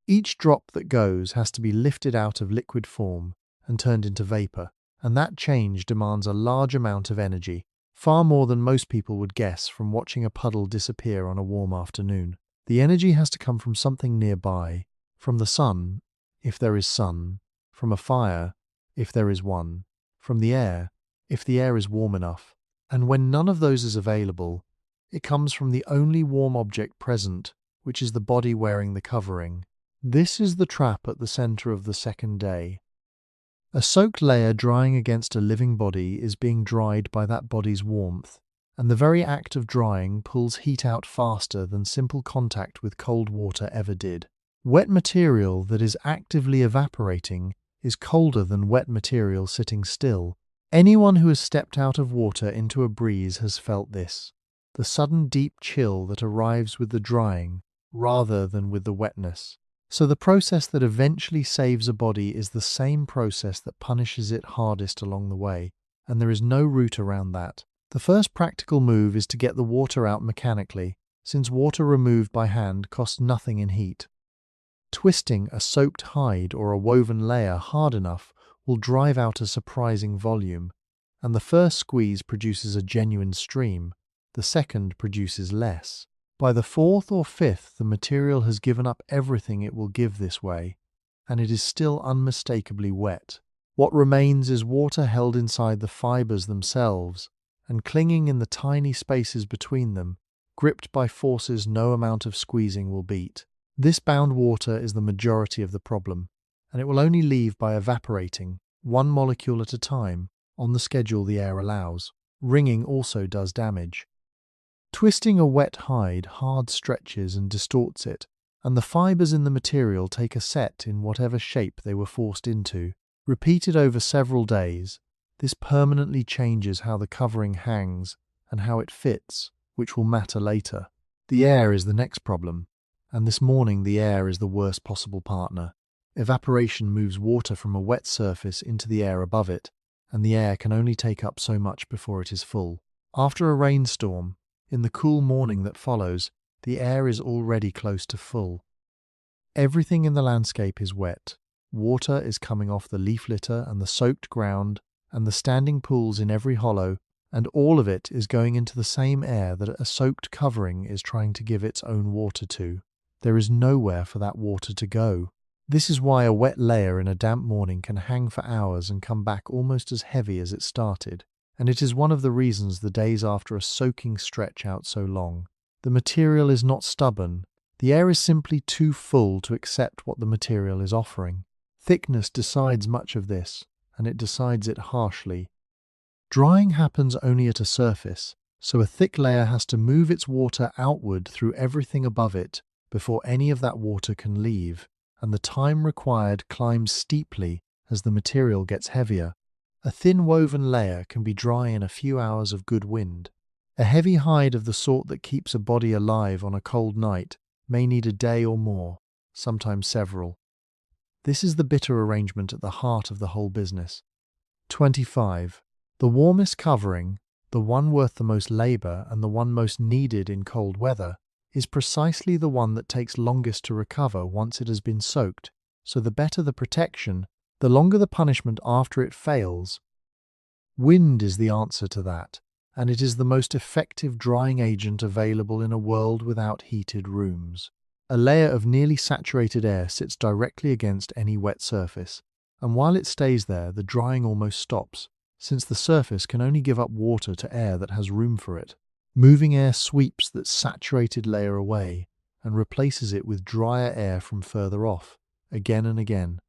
Each drop that goes has to be lifted out of liquid form and turned into vapor, and that change demands a large amount of energy, far more than most people would guess from watching a puddle disappear on a warm afternoon. The energy has to come from something nearby, from the sun, if there is sun, from a fire, if there is one, from the air, if the air is warm enough, and when none of those is available, it comes from the only warm object present, which is the body wearing the covering. This is the trap at the center of the second day. A soaked layer drying against a living body is being dried by that body's warmth, and the very act of drying pulls heat out faster than simple contact with cold water ever did. Wet material that is actively evaporating is colder than wet material sitting still. Anyone who has stepped out of water into a breeze has felt this, the sudden deep chill that arrives with the drying rather than with the wetness. So the process that eventually saves a body is the same process that punishes it hardest along the way, and there is no route around that. The first practical move is to get the water out mechanically, since water removed by hand costs nothing in heat. Twisting a soaked hide or a woven layer hard enough will drive out a surprising volume, and the first squeeze produces a genuine stream, the second produces less. By the fourth or fifth, the material has given up everything it will give this way, and it is still unmistakably wet. What remains is water held inside the fibers themselves, and clinging in the tiny spaces between them, gripped by forces no amount of squeezing will beat. This bound water is the majority of the problem, and it will only leave by evaporating, one molecule at a time, on the schedule the air allows. Wringing also does damage. Twisting a wet hide hard stretches and distorts it, and the fibers in the material take a set in whatever shape they were forced into. Repeated over several days, this permanently changes how the covering hangs and how it fits, which will matter later. The air is the next problem, and this morning the air is the worst possible partner. Evaporation moves water from a wet surface into the air above it, and the air can only take up so much before it is full. After a rainstorm, in the cool morning that follows, the air is already close to full. Everything in the landscape is wet. Water is coming off the leaf litter and the soaked ground and the standing pools in every hollow, and all of it is going into the same air that a soaked covering is trying to give its own water to. There is nowhere for that water to go. This is why a wet layer in a damp morning can hang for hours and come back almost as heavy as it started. And it is one of the reasons the days after a soaking stretch out so long. The material is not stubborn. The air is simply too full to accept what the material is offering. Thickness decides much of this, and it decides it harshly. Drying happens only at a surface, so a thick layer has to move its water outward through everything above it before any of that water can leave, and the time required climbs steeply as the material gets heavier. A thin woven layer can be dry in a few hours of good wind. A heavy hide of the sort that keeps a body alive on a cold night may need a day or more, sometimes several. This is the bitter arrangement at the heart of the whole business. 25. The warmest covering, the one worth the most labour and the one most needed in cold weather, is precisely the one that takes longest to recover once it has been soaked, so the better the protection, the longer the punishment after it fails. Wind is the answer to that, and it is the most effective drying agent available in a world without heated rooms. A layer of nearly saturated air sits directly against any wet surface, and while it stays there, the drying almost stops, since the surface can only give up water to air that has room for it. Moving air sweeps that saturated layer away and replaces it with drier air from further off, again and again,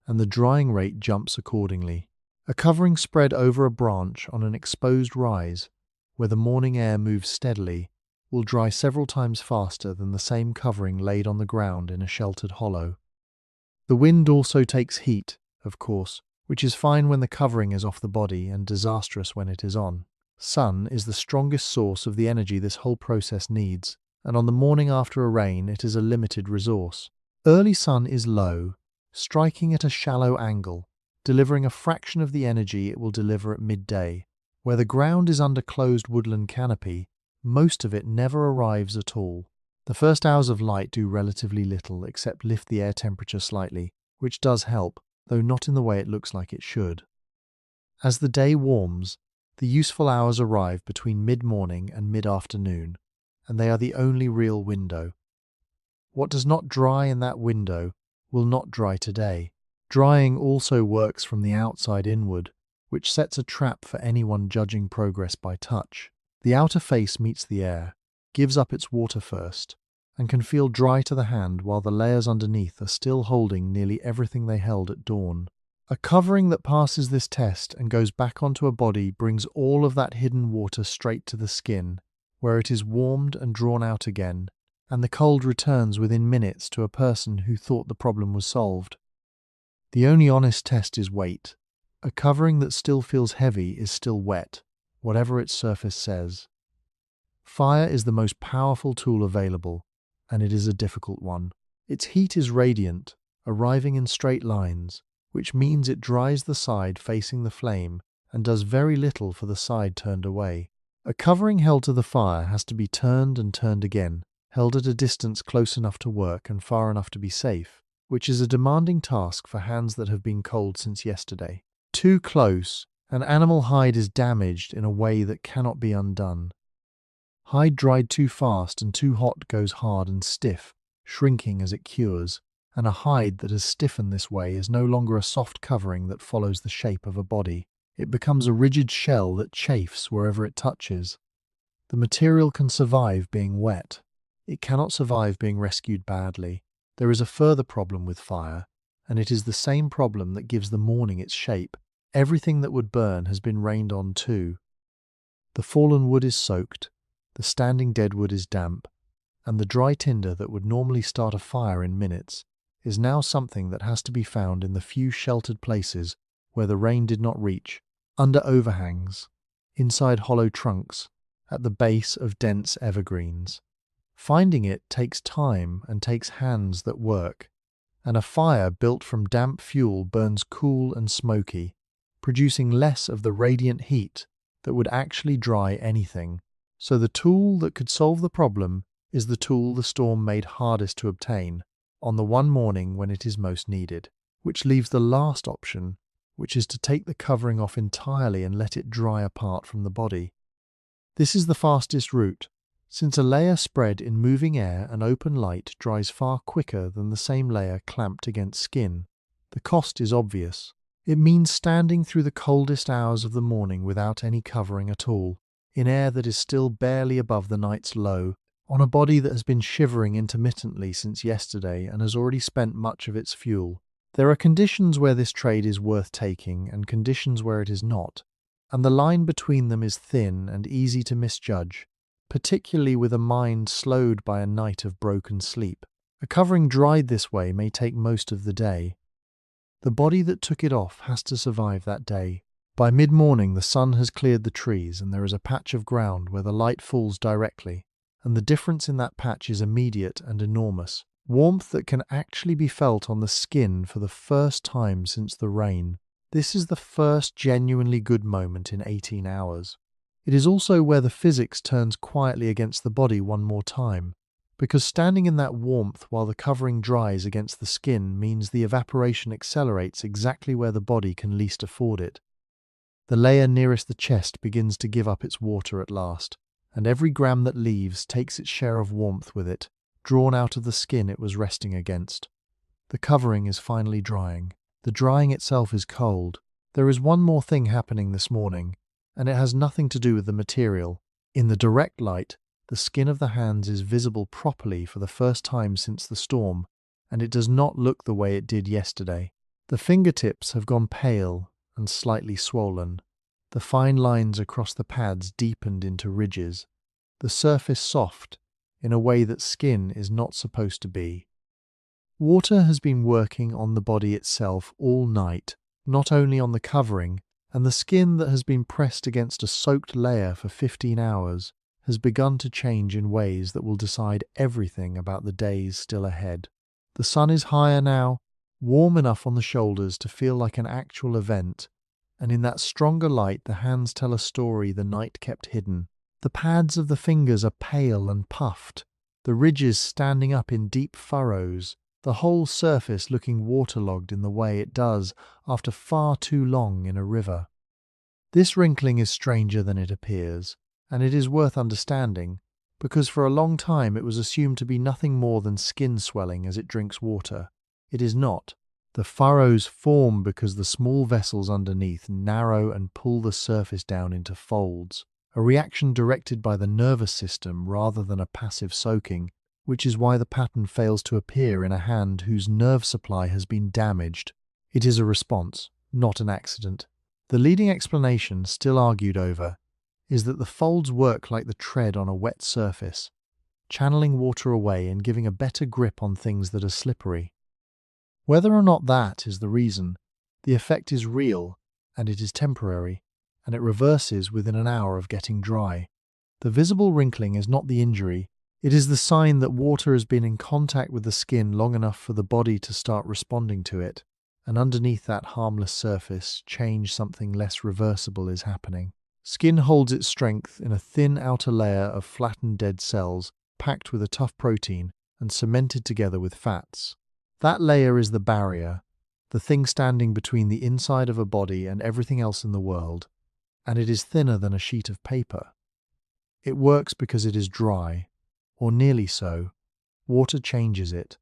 and the drying rate jumps accordingly. A covering spread over a branch on an exposed rise, where the morning air moves steadily, will dry several times faster than the same covering laid on the ground in a sheltered hollow. The wind also takes heat, of course, which is fine when the covering is off the body and disastrous when it is on. Sun is the strongest source of the energy this whole process needs, and on the morning after a rain it is a limited resource. Early sun is low, striking at a shallow angle, delivering a fraction of the energy it will deliver at midday. Where the ground is under closed woodland canopy, most of it never arrives at all. The first hours of light do relatively little except lift the air temperature slightly, which does help, though not in the way it looks like it should. As the day warms, the useful hours arrive between mid-morning and mid-afternoon, and they are the only real window. What does not dry in that window will not dry today. Drying also works from the outside inward, which sets a trap for anyone judging progress by touch. The outer face meets the air, gives up its water first, and can feel dry to the hand while the layers underneath are still holding nearly everything they held at dawn. A covering that passes this test and goes back onto a body brings all of that hidden water straight to the skin, where it is warmed and drawn out again, and the cold returns within minutes to a person who thought the problem was solved. The only honest test is weight. A covering that still feels heavy is still wet, whatever its surface says. Fire is the most powerful tool available, and it is a difficult one. Its heat is radiant, arriving in straight lines, which means it dries the side facing the flame and does very little for the side turned away. A covering held to the fire has to be turned and turned again, held at a distance close enough to work and far enough to be safe, which is a demanding task for hands that have been cold since yesterday. Too close, and animal hide is damaged in a way that cannot be undone. Hide dried too fast and too hot goes hard and stiff, shrinking as it cures, and a hide that has stiffened this way is no longer a soft covering that follows the shape of a body. It becomes a rigid shell that chafes wherever it touches. The material can survive being wet. It cannot survive being rescued badly. There is a further problem with fire, and it is the same problem that gives the morning its shape. Everything that would burn has been rained on too. The fallen wood is soaked, the standing dead wood is damp, and the dry tinder that would normally start a fire in minutes is now something that has to be found in the few sheltered places where the rain did not reach, under overhangs, inside hollow trunks, at the base of dense evergreens. Finding it takes time and takes hands that work, and a fire built from damp fuel burns cool and smoky, producing less of the radiant heat that would actually dry anything. So the tool that could solve the problem is the tool the storm made hardest to obtain on the one morning when it is most needed, which leaves the last option, which is to take the covering off entirely and let it dry apart from the body. This is the fastest route, since a layer spread in moving air and open light dries far quicker than the same layer clamped against skin. The cost is obvious. It means standing through the coldest hours of the morning without any covering at all, in air that is still barely above the night's low, on a body that has been shivering intermittently since yesterday and has already spent much of its fuel. There are conditions where this trade is worth taking and conditions where it is not, and the line between them is thin and easy to misjudge, particularly with a mind slowed by a night of broken sleep. A covering dried this way may take most of the day. The body that took it off has to survive that day. By mid-morning the sun has cleared the trees and there is a patch of ground where the light falls directly, and the difference in that patch is immediate and enormous. Warmth that can actually be felt on the skin for the first time since the rain. This is the first genuinely good moment in 18 hours. It is also where the physics turns quietly against the body one more time, because standing in that warmth while the covering dries against the skin means the evaporation accelerates exactly where the body can least afford it. The layer nearest the chest begins to give up its water at last, and every gram that leaves takes its share of warmth with it, drawn out of the skin it was resting against. The covering is finally drying. The drying itself is cold. There is one more thing happening this morning, and it has nothing to do with the material. In the direct light, the skin of the hands is visible properly for the first time since the storm, and it does not look the way it did yesterday. The fingertips have gone pale and slightly swollen. The fine lines across the pads deepened into ridges. The surface soft, in a way that skin is not supposed to be. Water has been working on the body itself all night, not only on the covering, and the skin that has been pressed against a soaked layer for 15 hours has begun to change in ways that will decide everything about the days still ahead. The sun is higher now, warm enough on the shoulders to feel like an actual event, and in that stronger light the hands tell a story the night kept hidden. The pads of the fingers are pale and puffed, the ridges standing up in deep furrows, the whole surface looking waterlogged in the way it does after far too long in a river. This wrinkling is stranger than it appears, and it is worth understanding, because for a long time it was assumed to be nothing more than skin swelling as it drinks water. It is not. The furrows form because the small vessels underneath narrow and pull the surface down into folds, a reaction directed by the nervous system rather than a passive soaking, which is why the pattern fails to appear in a hand whose nerve supply has been damaged. It is a response. not an accident. The leading explanation, still argued over, is that the folds work like the tread on a wet surface, channeling water away and giving a better grip on things that are slippery. Whether or not that is the reason, the effect is real, and it is temporary, and it reverses within an hour of getting dry. The visible wrinkling is not the injury, it is the sign that water has been in contact with the skin long enough for the body to start responding to it, and underneath that harmless surface, something less reversible is happening. Skin holds its strength in a thin outer layer of flattened dead cells, packed with a tough protein and cemented together with fats. That layer is the barrier, the thing standing between the inside of a body and everything else in the world, and it is thinner than a sheet of paper. It works because it is dry, or nearly so. Water changes it.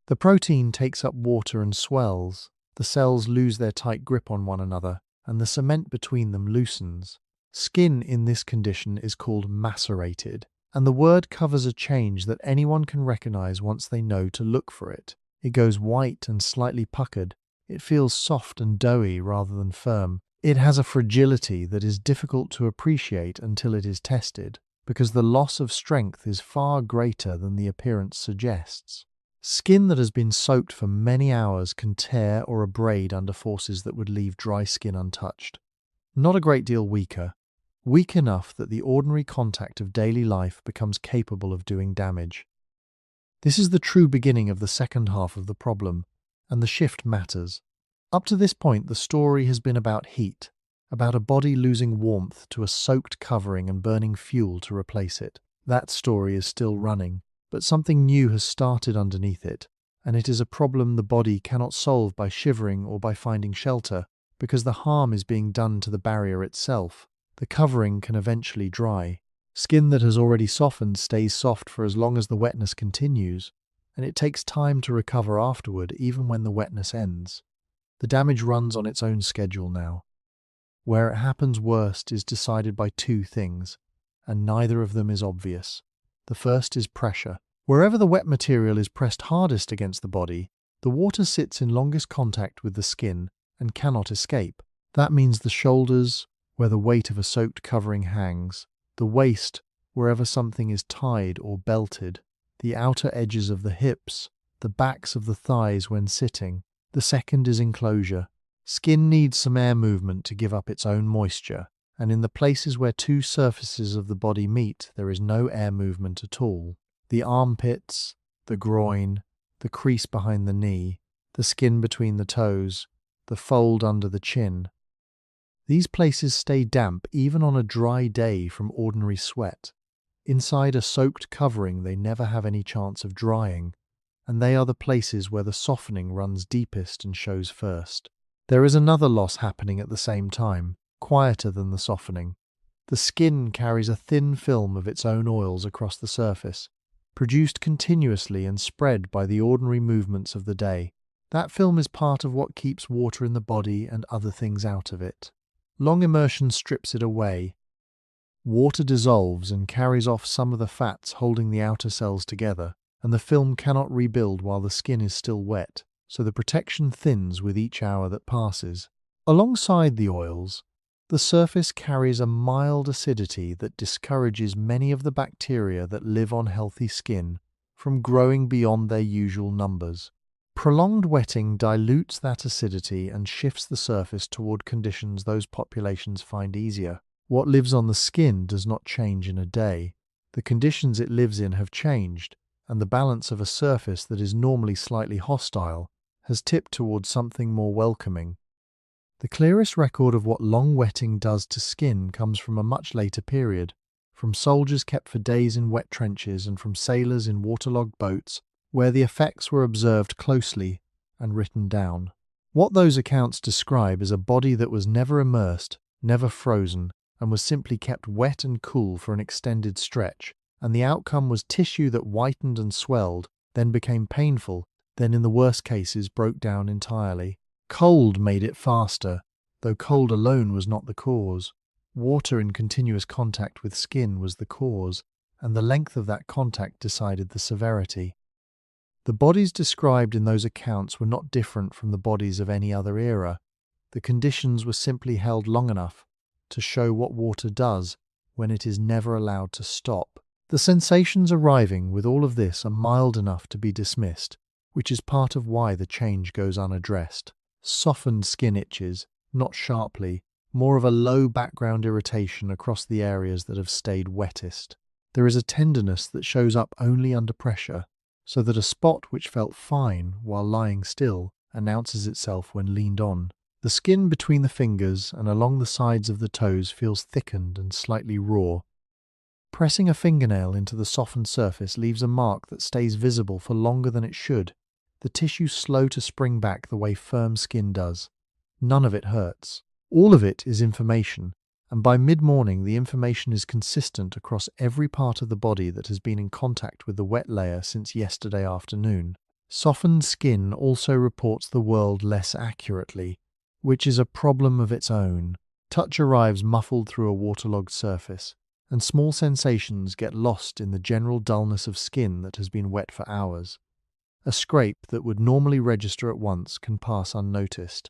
The protein takes up water and swells, the cells lose their tight grip on one another, and the cement between them loosens. Skin in this condition is called macerated, and the word covers a change that anyone can recognize once they know to look for it. It goes white and slightly puckered. It feels soft and doughy rather than firm. It has a fragility that is difficult to appreciate until it is tested, because the loss of strength is far greater than the appearance suggests. Skin that has been soaked for many hours can tear or abrade under forces that would leave dry skin untouched. Not a great deal weaker, weak enough that the ordinary contact of daily life becomes capable of doing damage. This is the true beginning of the second half of the problem, and the shift matters. Up to this point, the story has been about heat, about a body losing warmth to a soaked covering and burning fuel to replace it. That story is still running, but something new has started underneath it, and it is a problem the body cannot solve by shivering or by finding shelter, because the harm is being done to the barrier itself. The covering can eventually dry. Skin that has already softened stays soft for as long as the wetness continues, and it takes time to recover afterward, even when the wetness ends. The damage runs on its own schedule now. Where it happens worst is decided by two things, and neither of them is obvious. The first is pressure. Wherever the wet material is pressed hardest against the body, the water sits in longest contact with the skin and cannot escape. That means the shoulders, where the weight of a soaked covering hangs, the waist, wherever something is tied or belted, the outer edges of the hips, the backs of the thighs when sitting. The second is enclosure. Skin needs some air movement to give up its own moisture, and in the places where two surfaces of the body meet, there is no air movement at all. The armpits, the groin, the crease behind the knee, the skin between the toes, the fold under the chin. These places stay damp even on a dry day from ordinary sweat. Inside a soaked covering, they never have any chance of drying, and they are the places where the softening runs deepest and shows first. There is another loss happening at the same time, quieter than the softening. The skin carries a thin film of its own oils across the surface, produced continuously and spread by the ordinary movements of the day. That film is part of what keeps water in the body and other things out of it. Long immersion strips it away. Water dissolves and carries off some of the fats holding the outer cells together, and the film cannot rebuild while the skin is still wet, so the protection thins with each hour that passes. Alongside the oils, the surface carries a mild acidity that discourages many of the bacteria that live on healthy skin from growing beyond their usual numbers. Prolonged wetting dilutes that acidity and shifts the surface toward conditions those populations find easier. What lives on the skin does not change in a day. The conditions it lives in have changed, and the balance of a surface that is normally slightly hostile has tipped towards something more welcoming. The clearest record of what long wetting does to skin comes from a much later period, from soldiers kept for days in wet trenches and from sailors in waterlogged boats, where the effects were observed closely and written down. What those accounts describe is a body that was never immersed, never frozen, and was simply kept wet and cool for an extended stretch, and the outcome was tissue that whitened and swelled, then became painful, then in the worst cases broke down entirely. Cold made it faster, though cold alone was not the cause. Water in continuous contact with skin was the cause, and the length of that contact decided the severity. The bodies described in those accounts were not different from the bodies of any other era. The conditions were simply held long enough to show what water does when it is never allowed to stop. The sensations arriving with all of this are mild enough to be dismissed, which is part of why the change goes unaddressed. Softened skin itches, not sharply, more of a low background irritation across the areas that have stayed wettest. There is a tenderness that shows up only under pressure, so that a spot which felt fine while lying still announces itself when leaned on. The skin between the fingers and along the sides of the toes feels thickened and slightly raw. Pressing a fingernail into the softened surface leaves a mark that stays visible for longer than it should, the tissue slow to spring back the way firm skin does. None of it hurts. All of it is information, and by mid-morning the information is consistent across every part of the body that has been in contact with the wet layer since yesterday afternoon. Softened skin also reports the world less accurately, which is a problem of its own. Touch arrives muffled through a waterlogged surface, and small sensations get lost in the general dullness of skin that has been wet for hours. A scrape that would normally register at once can pass unnoticed.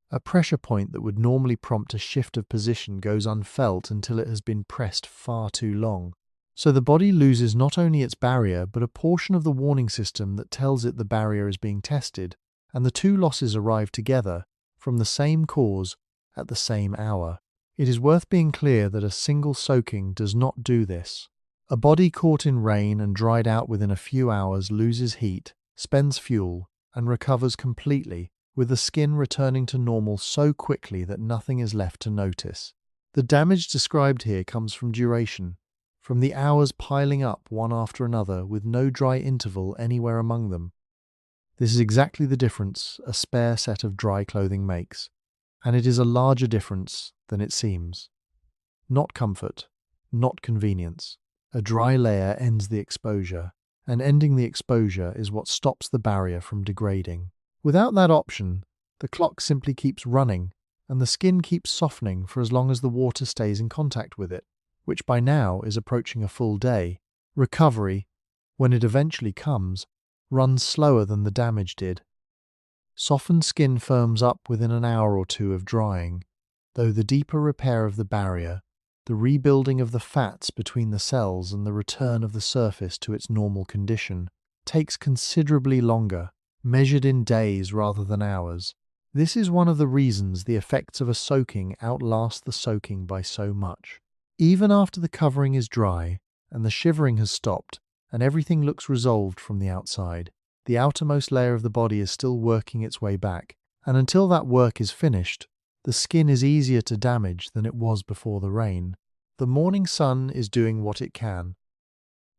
A pressure point that would normally prompt a shift of position goes unfelt until it has been pressed far too long. So the body loses not only its barrier, but a portion of the warning system that tells it the barrier is being tested, and the two losses arrive together, from the same cause, at the same hour. It is worth being clear that a single soaking does not do this. A body caught in rain and dried out within a few hours loses heat, spends fuel, and recovers completely, with the skin returning to normal so quickly that nothing is left to notice. The damage described here comes from duration, from the hours piling up one after another with no dry interval anywhere among them. This is exactly the difference a spare set of dry clothing makes, and it is a larger difference than it seems. Not comfort, not convenience. A dry layer ends the exposure, and ending the exposure is what stops the barrier from degrading. Without that option, the clock simply keeps running, and the skin keeps softening for as long as the water stays in contact with it, which by now is approaching a full day. Recovery, when it eventually comes, runs slower than the damage did. Softened skin firms up within an hour or two of drying, though the deeper repair of the barrier, the rebuilding of the fats between the cells and the return of the surface to its normal condition, takes considerably longer, measured in days rather than hours. This is one of the reasons the effects of a soaking outlast the soaking by so much. Even after the covering is dry and the shivering has stopped and everything looks resolved from the outside, the outermost layer of the body is still working its way back, and until that work is finished, the skin is easier to damage than it was before the rain. The morning sun is doing what it can.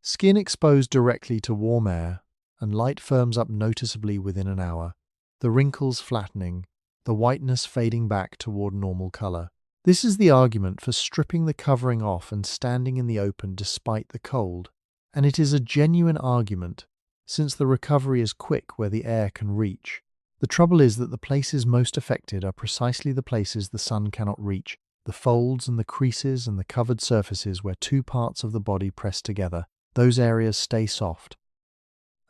Skin exposed directly to warm air, and light firms up noticeably within an hour, the wrinkles flattening, the whiteness fading back toward normal color. This is the argument for stripping the covering off and standing in the open despite the cold, and it is a genuine argument, since the recovery is quick where the air can reach. The trouble is that the places most affected are precisely the places the sun cannot reach, the folds and the creases and the covered surfaces where two parts of the body press together. Those areas stay soft.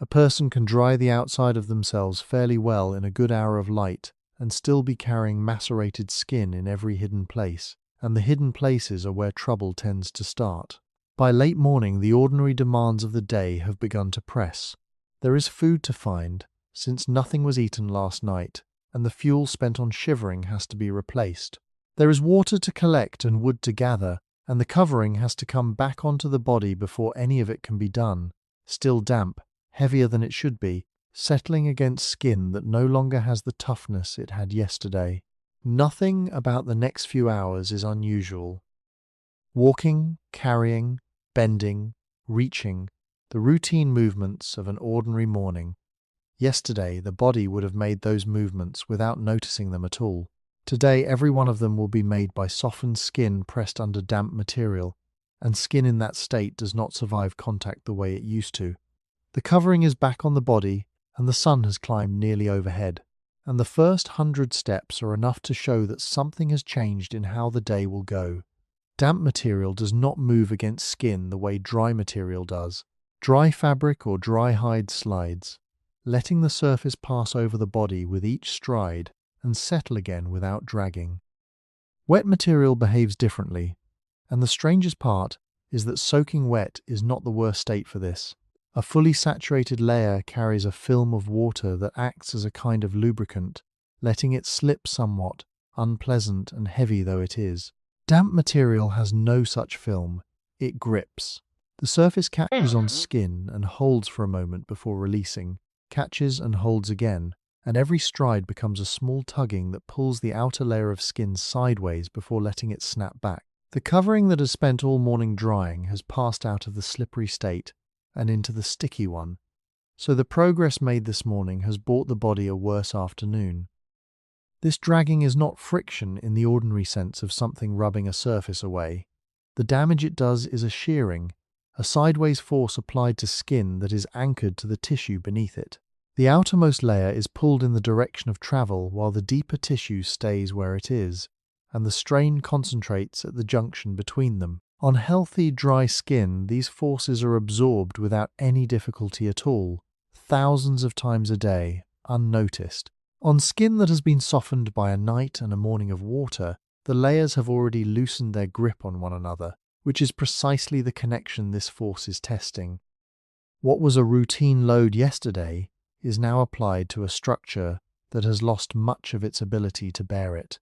A person can dry the outside of themselves fairly well in a good hour of light and still be carrying macerated skin in every hidden place, and the hidden places are where trouble tends to start. By late morning, the ordinary demands of the day have begun to press. There is food to find, since nothing was eaten last night, and the fuel spent on shivering has to be replaced. There is water to collect and wood to gather, and the covering has to come back onto the body before any of it can be done. Still damp, heavier than it should be, settling against skin that no longer has the toughness it had yesterday. Nothing about the next few hours is unusual. Walking, carrying, bending, reaching, the routine movements of an ordinary morning. Yesterday, the body would have made those movements without noticing them at all. Today, every one of them will be made by softened skin pressed under damp material, and skin in that state does not survive contact the way it used to. The covering is back on the body, and the sun has climbed nearly overhead, and the first 100 steps are enough to show that something has changed in how the day will go. Damp material does not move against skin the way dry material does. Dry fabric or dry hide slides, letting the surface pass over the body with each stride, and settle again without dragging. Wet material behaves differently, and the strangest part is that soaking wet is not the worst state for this. A fully saturated layer carries a film of water that acts as a kind of lubricant, letting it slip somewhat, unpleasant and heavy though it is. Damp material has no such film. It grips. The surface catches on skin and holds for a moment before releasing, catches and holds again, and every stride becomes a small tugging that pulls the outer layer of skin sideways before letting it snap back. The covering that has spent all morning drying has passed out of the slippery state and into the sticky one, so the progress made this morning has brought the body a worse afternoon. This dragging is not friction in the ordinary sense of something rubbing a surface away. The damage it does is a shearing, a sideways force applied to skin that is anchored to the tissue beneath it. The outermost layer is pulled in the direction of travel while the deeper tissue stays where it is, and the strain concentrates at the junction between them. On healthy, dry skin, these forces are absorbed without any difficulty at all, thousands of times a day, unnoticed. On skin that has been softened by a night and a morning of water, the layers have already loosened their grip on one another, which is precisely the connection this force is testing. What was a routine load yesterday is now applied to a structure that has lost much of its ability to bear it.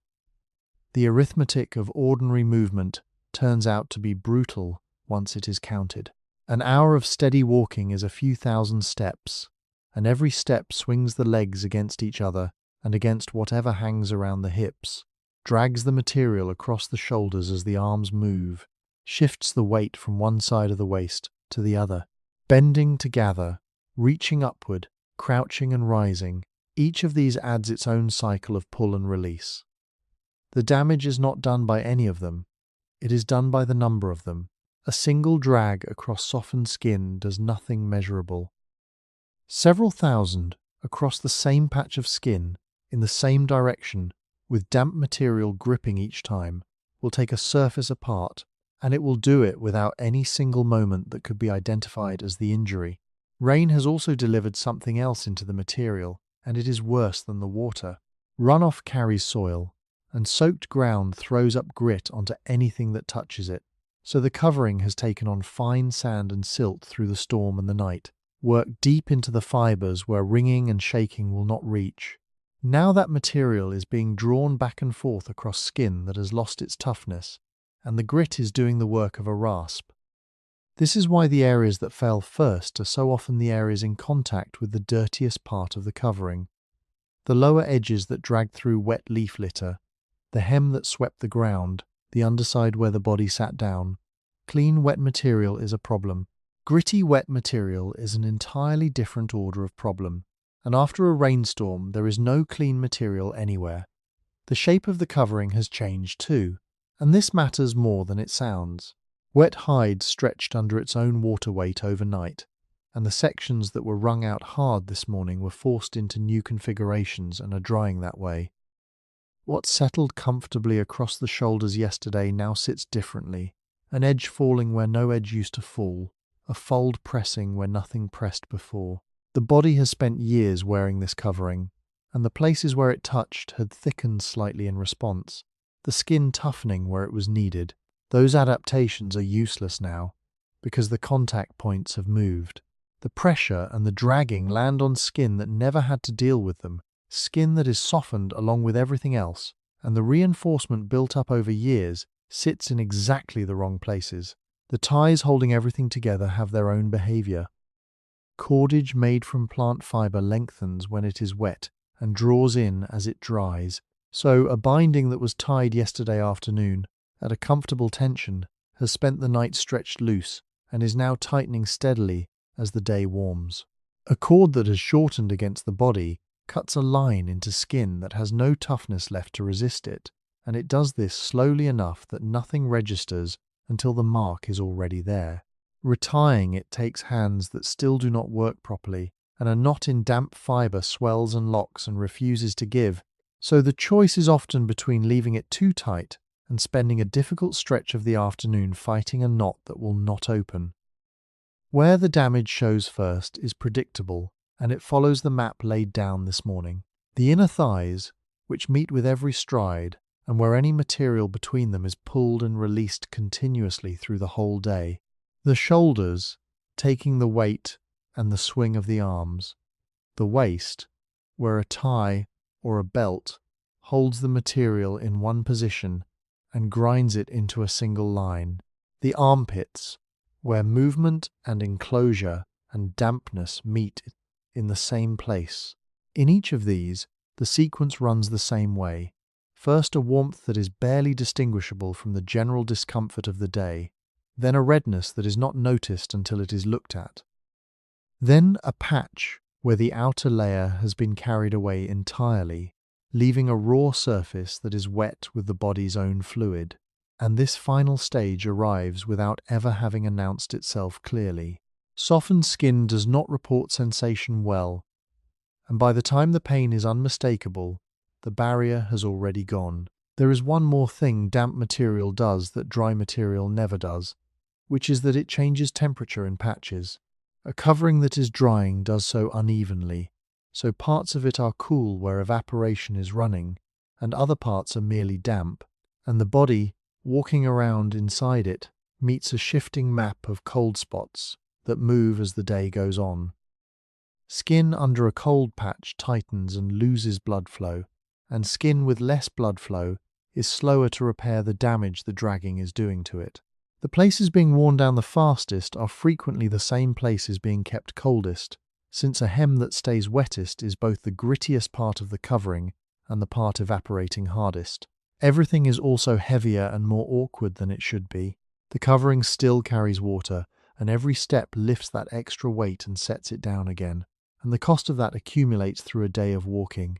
The arithmetic of ordinary movement turns out to be brutal once it is counted. An hour of steady walking is a few thousand steps, and every step swings the legs against each other and against whatever hangs around the hips, drags the material across the shoulders as the arms move, shifts the weight from one side of the waist to the other, bending to gather, reaching upward, crouching and rising. Each of these adds its own cycle of pull and release. The damage is not done by any of them. It is done by the number of them. A single drag across softened skin does nothing measurable. Several thousand across the same patch of skin, in the same direction, with damp material gripping each time, will take a surface apart, and it will do it without any single moment that could be identified as the injury. Rain has also delivered something else into the material, and it is worse than the water. Runoff carries soil, and soaked ground throws up grit onto anything that touches it. So the covering has taken on fine sand and silt through the storm and the night, worked deep into the fibres where wringing and shaking will not reach. Now that material is being drawn back and forth across skin that has lost its toughness, and the grit is doing the work of a rasp. This is why the areas that fell first are so often the areas in contact with the dirtiest part of the covering. The lower edges that dragged through wet leaf litter, the hem that swept the ground, the underside where the body sat down. Clean wet material is a problem. Gritty wet material is an entirely different order of problem, and after a rainstorm there is no clean material anywhere. The shape of the covering has changed too, and this matters more than it sounds. Wet hide stretched under its own water weight overnight, and the sections that were wrung out hard this morning were forced into new configurations and are drying that way. What settled comfortably across the shoulders yesterday now sits differently, an edge falling where no edge used to fall, a fold pressing where nothing pressed before. The body has spent years wearing this covering, and the places where it touched had thickened slightly in response, the skin toughening where it was needed. Those adaptations are useless now, because the contact points have moved. The pressure and the dragging land on skin that never had to deal with them, skin that is softened along with everything else, and the reinforcement built up over years sits in exactly the wrong places. The ties holding everything together have their own behavior. Cordage made from plant fiber lengthens when it is wet and draws in as it dries. So a binding that was tied yesterday afternoon at a comfortable tension has spent the night stretched loose and is now tightening steadily as the day warms. A cord that has shortened against the body cuts a line into skin that has no toughness left to resist it, and it does this slowly enough that nothing registers until the mark is already there. Retying it takes hands that still do not work properly, and a knot in damp fibre swells and locks and refuses to give, so the choice is often between leaving it too tight and spending a difficult stretch of the afternoon fighting a knot that will not open. Where the damage shows first is predictable, and it follows the map laid down this morning. The inner thighs, which meet with every stride, and where any material between them is pulled and released continuously through the whole day. The shoulders, taking the weight and the swing of the arms. The waist, where a tie or a belt holds the material in one position and grinds it into a single line. The armpits, where movement and enclosure and dampness meet in the same place. In each of these, the sequence runs the same way. First a warmth that is barely distinguishable from the general discomfort of the day, then a redness that is not noticed until it is looked at. Then a patch where the outer layer has been carried away entirely, leaving a raw surface that is wet with the body's own fluid. And this final stage arrives without ever having announced itself clearly. Softened skin does not report sensation well, and by the time the pain is unmistakable, the barrier has already gone. There is one more thing damp material does that dry material never does, which is that it changes temperature in patches. A covering that is drying does so unevenly, so parts of it are cool where evaporation is running, and other parts are merely damp, and the body, walking around inside it, meets a shifting map of cold spots that move as the day goes on. Skin under a cold patch tightens and loses blood flow, and skin with less blood flow is slower to repair the damage the dragging is doing to it. The places being worn down the fastest are frequently the same places being kept coldest, since a hem that stays wettest is both the grittiest part of the covering and the part evaporating hardest. Everything is also heavier and more awkward than it should be. The covering still carries water, and every step lifts that extra weight and sets it down again, and the cost of that accumulates through a day of walking.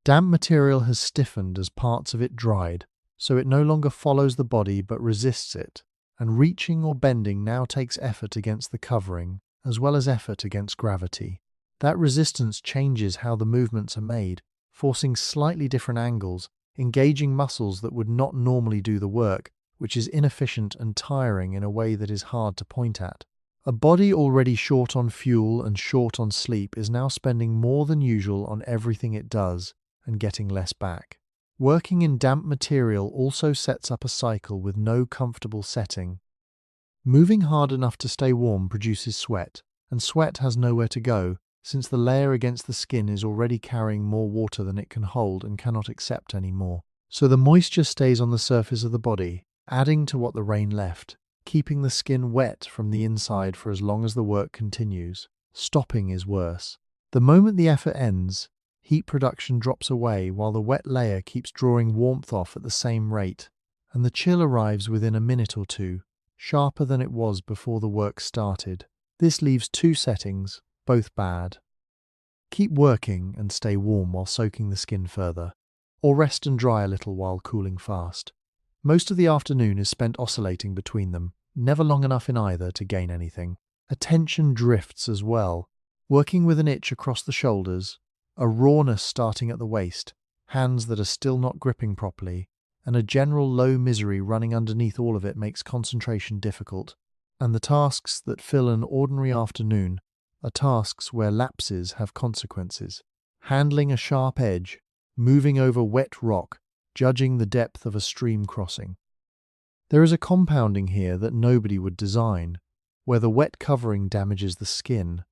Damp material has stiffened as parts of it dried, so it no longer follows the body but resists it, and reaching or bending now takes effort against the covering, as well as effort against gravity. That resistance changes how the movements are made, forcing slightly different angles, engaging muscles that would not normally do the work, which is inefficient and tiring in a way that is hard to point at. A body already short on fuel and short on sleep is now spending more than usual on everything it does and getting less back. Working in damp material also sets up a cycle with no comfortable setting. Moving hard enough to stay warm produces sweat, and sweat has nowhere to go, since the layer against the skin is already carrying more water than it can hold and cannot accept any more. So the moisture stays on the surface of the body, adding to what the rain left, keeping the skin wet from the inside for as long as the work continues. Stopping is worse. The moment the effort ends, heat production drops away while the wet layer keeps drawing warmth off at the same rate, and the chill arrives within a minute or two, sharper than it was before the work started. This leaves two settings, both bad. Keep working and stay warm while soaking the skin further, or rest and dry a little while cooling fast. Most of the afternoon is spent oscillating between them, never long enough in either to gain anything. Attention drifts as well, working with an itch across the shoulders, a rawness starting at the waist, hands that are still not gripping properly, and a general low misery running underneath all of it makes concentration difficult. And the tasks that fill an ordinary afternoon are tasks where lapses have consequences. Handling a sharp edge, moving over wet rock, judging the depth of a stream crossing. There is a compounding here that nobody would design, where the wet covering damages the skin,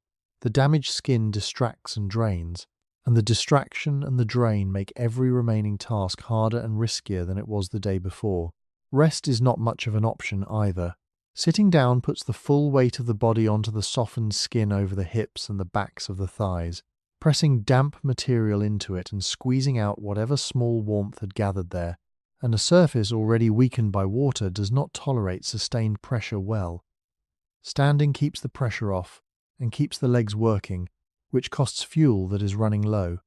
the damaged skin distracts and drains, and the distraction and the drain make every remaining task harder and riskier than it was the day before. Rest is not much of an option either. Sitting down puts the full weight of the body onto the softened skin over the hips and the backs of the thighs, pressing damp material into it and squeezing out whatever small warmth had gathered there, and a surface already weakened by water does not tolerate sustained pressure well. Standing keeps the pressure off and keeps the legs working, which costs fuel that is running low.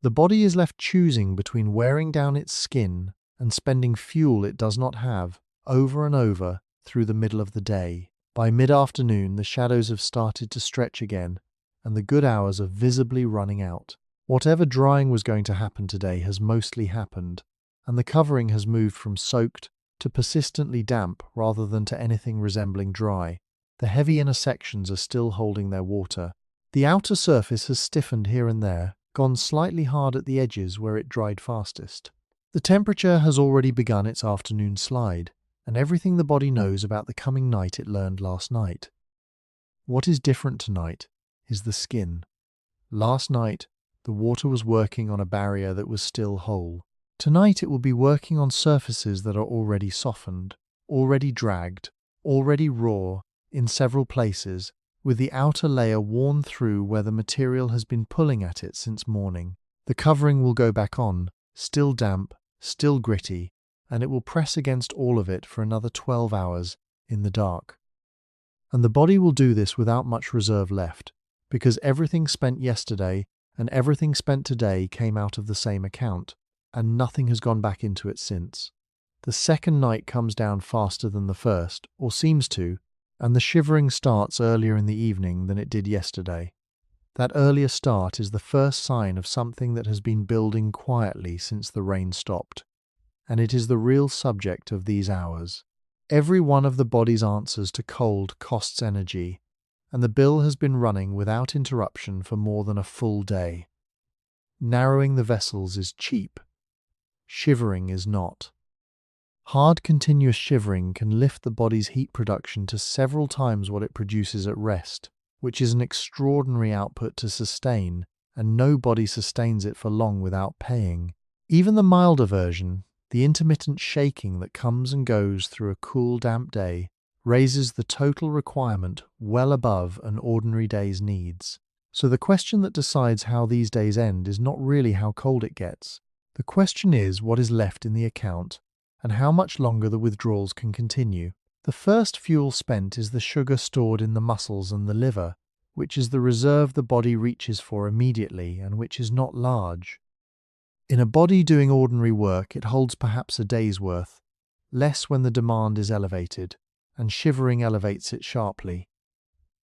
The body is left choosing between wearing down its skin and spending fuel it does not have, over and over, through the middle of the day. By mid-afternoon, the shadows have started to stretch again, and the good hours are visibly running out. Whatever drying was going to happen today has mostly happened, and the covering has moved from soaked to persistently damp rather than to anything resembling dry. The heavy inner sections are still holding their water. The outer surface has stiffened here and there, gone slightly hard at the edges where it dried fastest. The temperature has already begun its afternoon slide, and everything the body knows about the coming night it learned last night. What is different tonight is the skin. Last night, the water was working on a barrier that was still whole. Tonight it will be working on surfaces that are already softened, already dragged, already raw in several places, with the outer layer worn through where the material has been pulling at it since morning. The covering will go back on, still damp, still gritty, and it will press against all of it for another 12 hours in the dark. And the body will do this without much reserve left, because everything spent yesterday and everything spent today came out of the same account, and nothing has gone back into it since. The second night comes down faster than the first, or seems to, and the shivering starts earlier in the evening than it did yesterday. That earlier start is the first sign of something that has been building quietly since the rain stopped, and it is the real subject of these hours. Every one of the body's answers to cold costs energy, and the bill has been running without interruption for more than a full day. Narrowing the vessels is cheap. Shivering is not. Hard, continuous shivering can lift the body's heat production to several times what it produces at rest, which is an extraordinary output to sustain, and no body sustains it for long without paying. Even the milder version, the intermittent shaking that comes and goes through a cool, damp day, raises the total requirement well above an ordinary day's needs. So the question that decides how these days end is not really how cold it gets. The question is what is left in the account, and how much longer the withdrawals can continue. The first fuel spent is the sugar stored in the muscles and the liver, which is the reserve the body reaches for immediately and which is not large. In a body doing ordinary work, it holds perhaps a day's worth, less when the demand is elevated, and shivering elevates it sharply.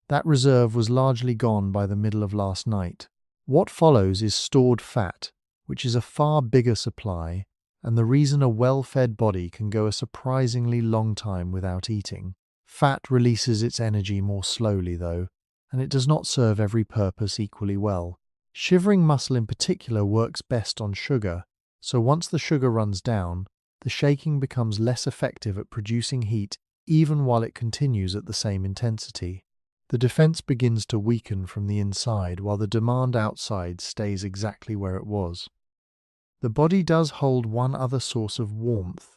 That reserve was largely gone by the middle of last night. What follows is stored fat, which is a far bigger supply, and the reason a well-fed body can go a surprisingly long time without eating. Fat releases its energy more slowly, though, and it does not serve every purpose equally well. Shivering muscle in particular works best on sugar, so once the sugar runs down, the shaking becomes less effective at producing heat even while it continues at the same intensity. The defense begins to weaken from the inside while the demand outside stays exactly where it was. The body does hold one other source of warmth,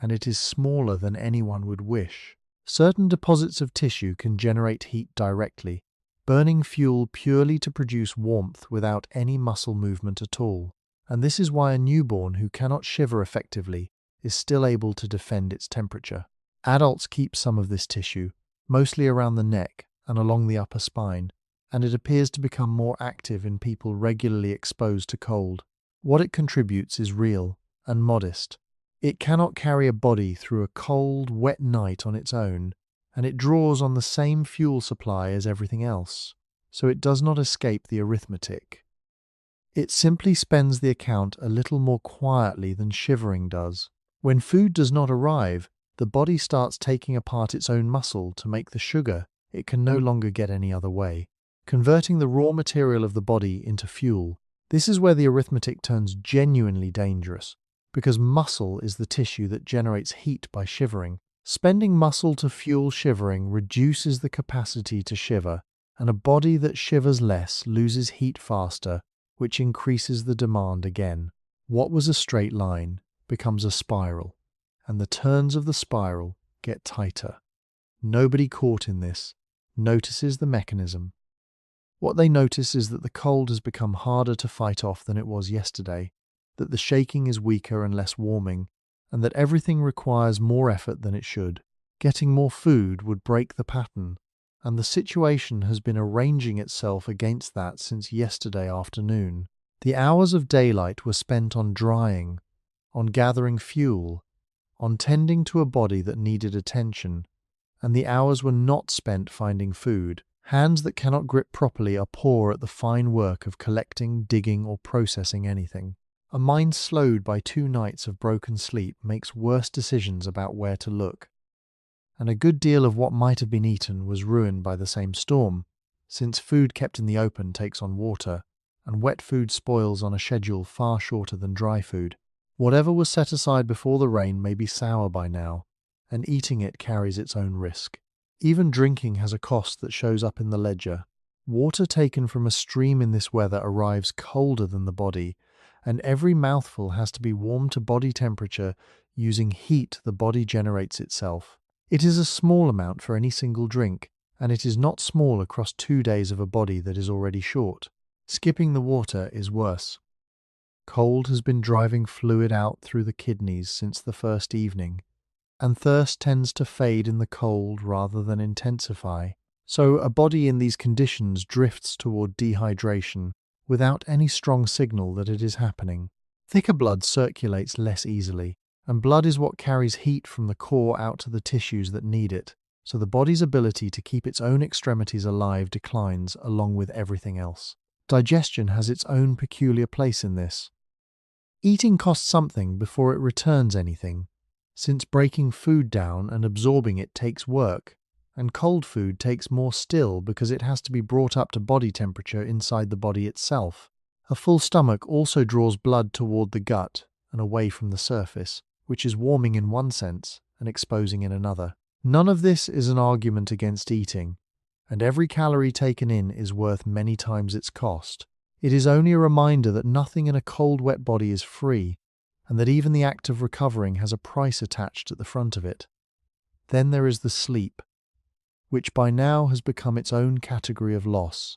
and it is smaller than anyone would wish. Certain deposits of tissue can generate heat directly, burning fuel purely to produce warmth without any muscle movement at all. And this is why a newborn who cannot shiver effectively is still able to defend its temperature. Adults keep some of this tissue, mostly around the neck and along the upper spine, and it appears to become more active in people regularly exposed to cold. What it contributes is real and modest. It cannot carry a body through a cold, wet night on its own, and it draws on the same fuel supply as everything else, so it does not escape the arithmetic. It simply spends the account a little more quietly than shivering does. When food does not arrive, the body starts taking apart its own muscle to make the sugar it can no longer get any other way, converting the raw material of the body into fuel. This is where the arithmetic turns genuinely dangerous, because muscle is the tissue that generates heat by shivering. Spending muscle to fuel shivering reduces the capacity to shiver, and a body that shivers less loses heat faster, which increases the demand again. What was a straight line becomes a spiral, and the turns of the spiral get tighter. Nobody caught in this notices the mechanism. What they notice is that the cold has become harder to fight off than it was yesterday, that the shaking is weaker and less warming, and that everything requires more effort than it should. Getting more food would break the pattern, and the situation has been arranging itself against that since yesterday afternoon. The hours of daylight were spent on drying, on gathering fuel, on tending to a body that needed attention, and the hours were not spent finding food. Hands that cannot grip properly are poor at the fine work of collecting, digging, or processing anything. A mind slowed by 2 nights of broken sleep makes worse decisions about where to look. And a good deal of what might have been eaten was ruined by the same storm, since food kept in the open takes on water, and wet food spoils on a schedule far shorter than dry food. Whatever was set aside before the rain may be sour by now, and eating it carries its own risk. Even drinking has a cost that shows up in the ledger. Water taken from a stream in this weather arrives colder than the body, and every mouthful has to be warmed to body temperature using heat the body generates itself. It is a small amount for any single drink, and it is not small across 2 days of a body that is already short. Skipping the water is worse. Cold has been driving fluid out through the kidneys since the first evening, and thirst tends to fade in the cold rather than intensify. So a body in these conditions drifts toward dehydration without any strong signal that it is happening. Thicker blood circulates less easily, and blood is what carries heat from the core out to the tissues that need it, so the body's ability to keep its own extremities alive declines along with everything else. Digestion has its own peculiar place in this. Eating costs something before it returns anything, since breaking food down and absorbing it takes work, and cold food takes more still because it has to be brought up to body temperature inside the body itself. A full stomach also draws blood toward the gut and away from the surface, which is warming in one sense and exposing in another. None of this is an argument against eating, and every calorie taken in is worth many times its cost. It is only a reminder that nothing in a cold, wet body is free, and that even the act of recovering has a price attached at the front of it. Then there is the sleep, which by now has become its own category of loss.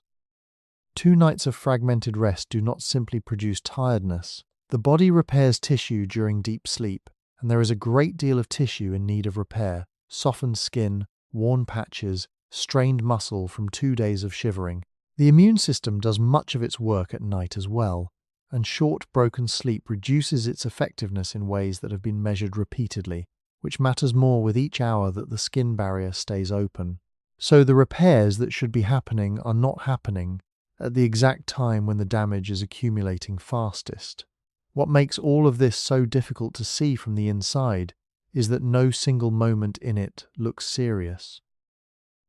2 nights of fragmented rest do not simply produce tiredness. The body repairs tissue during deep sleep, and there is a great deal of tissue in need of repair: softened skin, worn patches, strained muscle from 2 days of shivering. The immune system does much of its work at night as well, and short, broken sleep reduces its effectiveness in ways that have been measured repeatedly, which matters more with each hour that the skin barrier stays open. So the repairs that should be happening are not happening at the exact time when the damage is accumulating fastest. What makes all of this so difficult to see from the inside is that no single moment in it looks serious.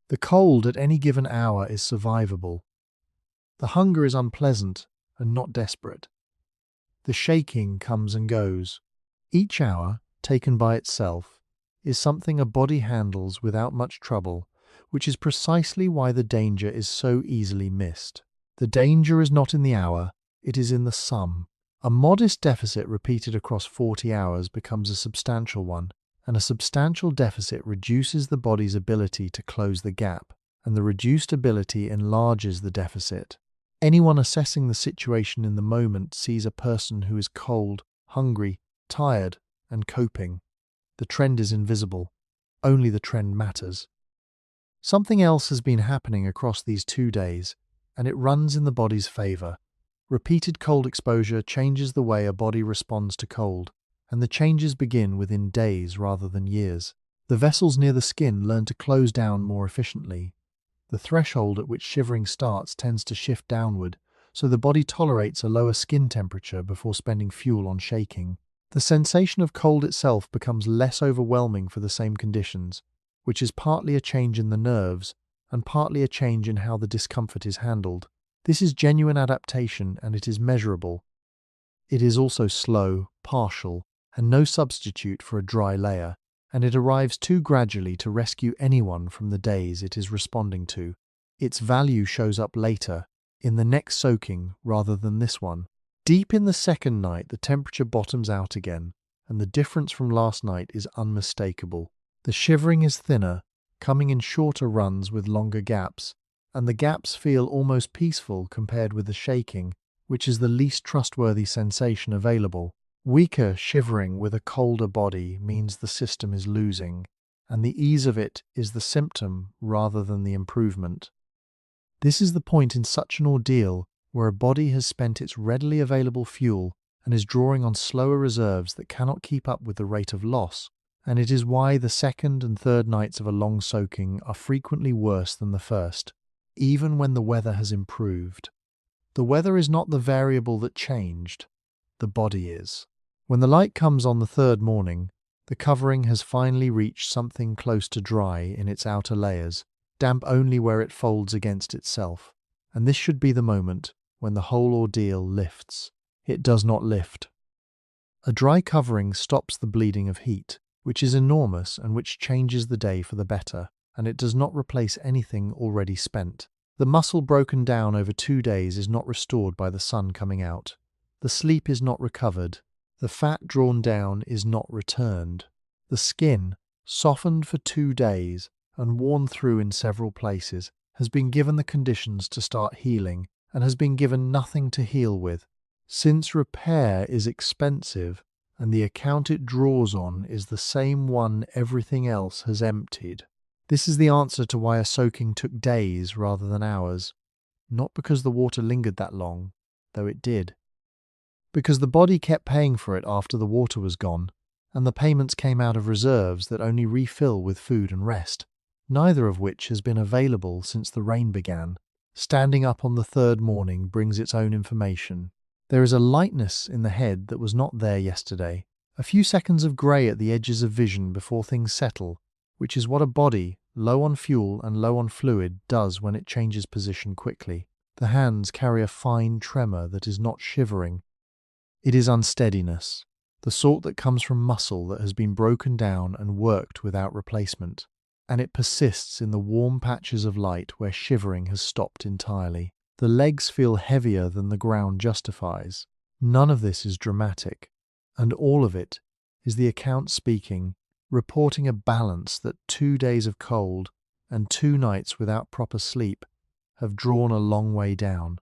The cold at any given hour is survivable. The hunger is unpleasant and not desperate. The shaking comes and goes. Each hour, taken by itself, is something a body handles without much trouble, which is precisely why the danger is so easily missed. The danger is not in the hour, it is in the sum. A modest deficit repeated across 40 hours becomes a substantial one, and a substantial deficit reduces the body's ability to close the gap, and the reduced ability enlarges the deficit. Anyone assessing the situation in the moment sees a person who is cold, hungry, tired, and coping. The trend is invisible. Only the trend matters. Something else has been happening across these 2 days, and it runs in the body's favor. Repeated cold exposure changes the way a body responds to cold, and the changes begin within days rather than years. The vessels near the skin learn to close down more efficiently. The threshold at which shivering starts tends to shift downward, so the body tolerates a lower skin temperature before spending fuel on shaking. The sensation of cold itself becomes less overwhelming for the same conditions, which is partly a change in the nerves and partly a change in how the discomfort is handled. This is genuine adaptation, and it is measurable. It is also slow, partial, and no substitute for a dry layer, and it arrives too gradually to rescue anyone from the days it is responding to. Its value shows up later, in the next soaking rather than this one. Deep in the second night, the temperature bottoms out again, and the difference from last night is unmistakable. The shivering is thinner, coming in shorter runs with longer gaps, and the gaps feel almost peaceful compared with the shaking, which is the least trustworthy sensation available. Weaker shivering with a colder body means the system is losing, and the ease of it is the symptom rather than the improvement. This is the point in such an ordeal where a body has spent its readily available fuel and is drawing on slower reserves that cannot keep up with the rate of loss, and it is why the second and third nights of a long soaking are frequently worse than the first, even when the weather has improved. The weather is not the variable that changed, the body is. When the light comes on the third morning, the covering has finally reached something close to dry in its outer layers, damp only where it folds against itself, and this should be the moment when the whole ordeal lifts. It does not lift. A dry covering stops the bleeding of heat, which is enormous and which changes the day for the better, and it does not replace anything already spent. The muscle broken down over 2 days is not restored by the sun coming out. The sleep is not recovered. The fat drawn down is not returned. The skin, softened for 2 days and worn through in several places, has been given the conditions to start healing and has been given nothing to heal with. Since repair is expensive and the account it draws on is the same one everything else has emptied, this is the answer to why a soaking took days rather than hours. Not because the water lingered that long, though it did. Because the body kept paying for it after the water was gone, and the payments came out of reserves that only refill with food and rest, neither of which has been available since the rain began. Standing up on the third morning brings its own information. There is a lightness in the head that was not there yesterday, a few seconds of grey at the edges of vision before things settle, which is what a body, low on fuel and low on fluid, does when it changes position quickly. The hands carry a fine tremor that is not shivering. It is unsteadiness, the sort that comes from muscle that has been broken down and worked without replacement, and it persists in the warm patches of light where shivering has stopped entirely. The legs feel heavier than the ground justifies. None of this is dramatic, and all of it is the account speaking, reporting a balance that 2 days of cold and 2 nights without proper sleep have drawn a long way down.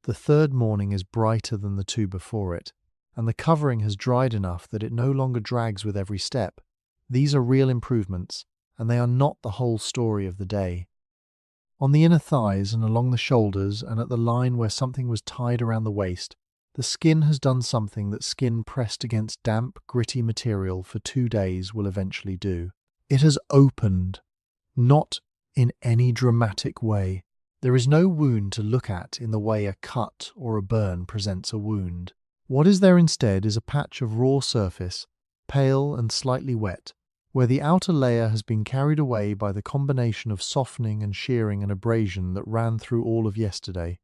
The third morning is brighter than the 2 before it, and the covering has dried enough that it no longer drags with every step. These are real improvements, and they are not the whole story of the day. On the inner thighs and along the shoulders and at the line where something was tied around the waist, the skin has done something that skin pressed against damp, gritty material for 2 days will eventually do. It has opened, not in any dramatic way. There is no wound to look at in the way a cut or a burn presents a wound. What is there instead is a patch of raw surface, pale and slightly wet, where the outer layer has been carried away by the combination of softening and shearing and abrasion that ran through all of yesterday.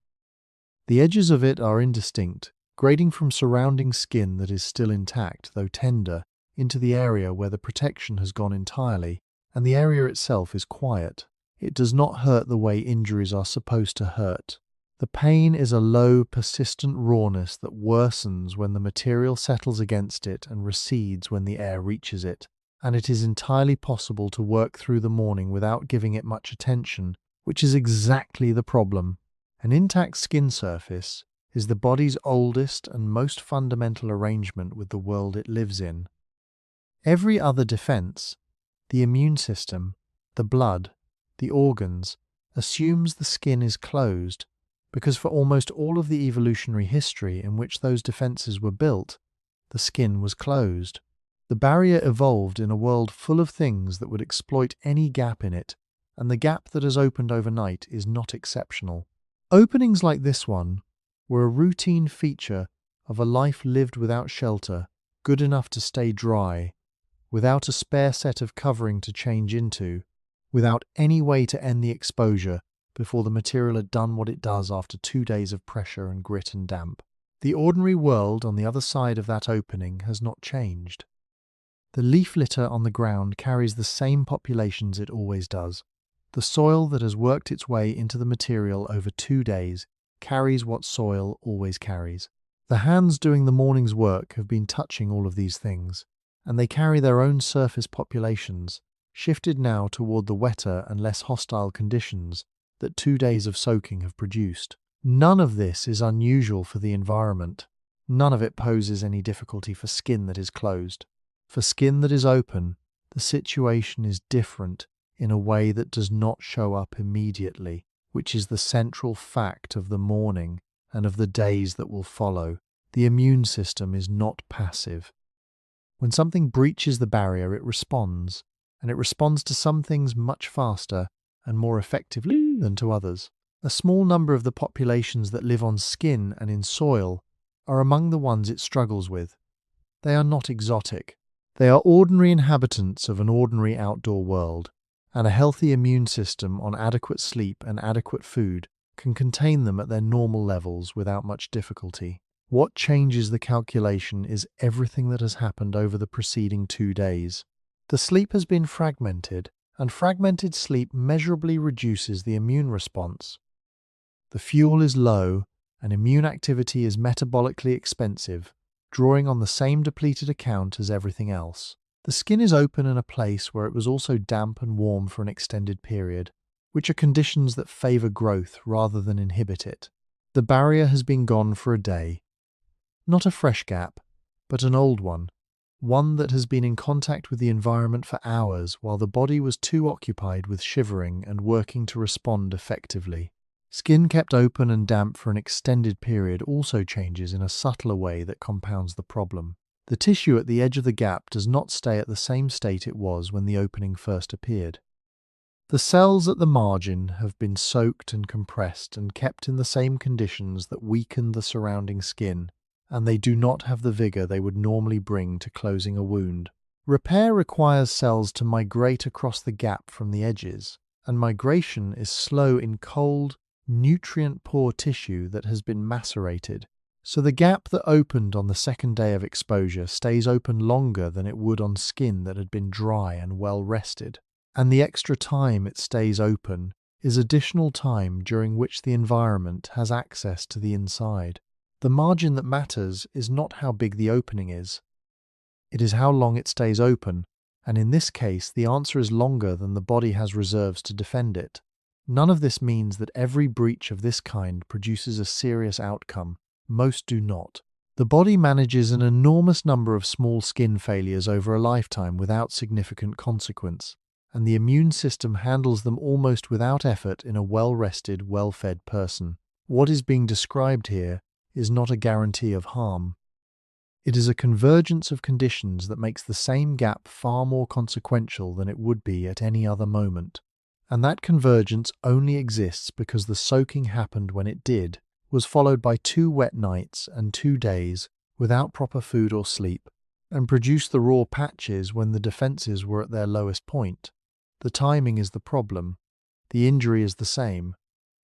The edges of it are indistinct, grading from surrounding skin that is still intact, though tender, into the area where the protection has gone entirely, and the area itself is quiet. It does not hurt the way injuries are supposed to hurt. The pain is a low, persistent rawness that worsens when the material settles against it and recedes when the air reaches it, and it is entirely possible to work through the morning without giving it much attention, which is exactly the problem. An intact skin surface is the body's oldest and most fundamental arrangement with the world it lives in. Every other defense, the immune system, the blood, the organs, assumes the skin is closed, because for almost all of the evolutionary history in which those defenses were built, the skin was closed. The barrier evolved in a world full of things that would exploit any gap in it, and the gap that has opened overnight is not exceptional. Openings like this one were a routine feature of a life lived without shelter, good enough to stay dry, without a spare set of covering to change into, without any way to end the exposure before the material had done what it does after 2 days of pressure and grit and damp. The ordinary world on the other side of that opening has not changed. The leaf litter on the ground carries the same populations it always does. The soil that has worked its way into the material over 2 days carries what soil always carries. The hands doing the morning's work have been touching all of these things, and they carry their own surface populations, shifted now toward the wetter and less hostile conditions that 2 days of soaking have produced. None of this is unusual for the environment. None of it poses any difficulty for skin that is closed. For skin that is open, the situation is different in a way that does not show up immediately, which is the central fact of the morning and of the days that will follow. The immune system is not passive. When something breaches the barrier, it responds, and it responds to some things much faster and more effectively than to others. A small number of the populations that live on skin and in soil are among the ones it struggles with. They are not exotic. They are ordinary inhabitants of an ordinary outdoor world, and a healthy immune system on adequate sleep and adequate food can contain them at their normal levels without much difficulty. What changes the calculation is everything that has happened over the preceding 2 days. The sleep has been fragmented, and fragmented sleep measurably reduces the immune response. The fuel is low, and immune activity is metabolically expensive, drawing on the same depleted account as everything else. The skin is open in a place where it was also damp and warm for an extended period, which are conditions that favor growth rather than inhibit it. The barrier has been gone for a day. Not a fresh gap, but an old one that has been in contact with the environment for hours while the body was too occupied with shivering and working to respond effectively. Skin kept open and damp for an extended period also changes in a subtler way that compounds the problem. The tissue at the edge of the gap does not stay at the same state it was when the opening first appeared. The cells at the margin have been soaked and compressed and kept in the same conditions that weakened the surrounding skin, and they do not have the vigor they would normally bring to closing a wound. Repair requires cells to migrate across the gap from the edges, and migration is slow in cold, nutrient-poor tissue that has been macerated. So the gap that opened on the second day of exposure stays open longer than it would on skin that had been dry and well rested. And the extra time it stays open is additional time during which the environment has access to the inside. The margin that matters is not how big the opening is. It is how long it stays open, and in this case the answer is longer than the body has reserves to defend it. None of this means that every breach of this kind produces a serious outcome. Most do not. The body manages an enormous number of small skin failures over a lifetime without significant consequence, and the immune system handles them almost without effort in a well-rested, well-fed person. What is being described here is not a guarantee of harm. It is a convergence of conditions that makes the same gap far more consequential than it would be at any other moment. And that convergence only exists because the soaking happened when it did, was followed by 2 wet nights and 2 days without proper food or sleep, and produced the raw patches when the defenses were at their lowest point. The timing is the problem. The injury is the same.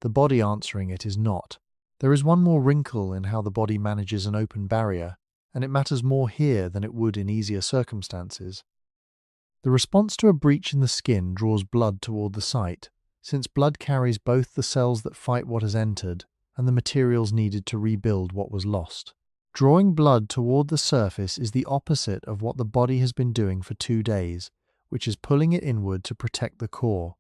The body answering it is not. There is one more wrinkle in how the body manages an open barrier, and it matters more here than it would in easier circumstances. The response to a breach in the skin draws blood toward the site, since blood carries both the cells that fight what has entered and the materials needed to rebuild what was lost. Drawing blood toward the surface is the opposite of what the body has been doing for 2 days, which is pulling it inward to protect the core.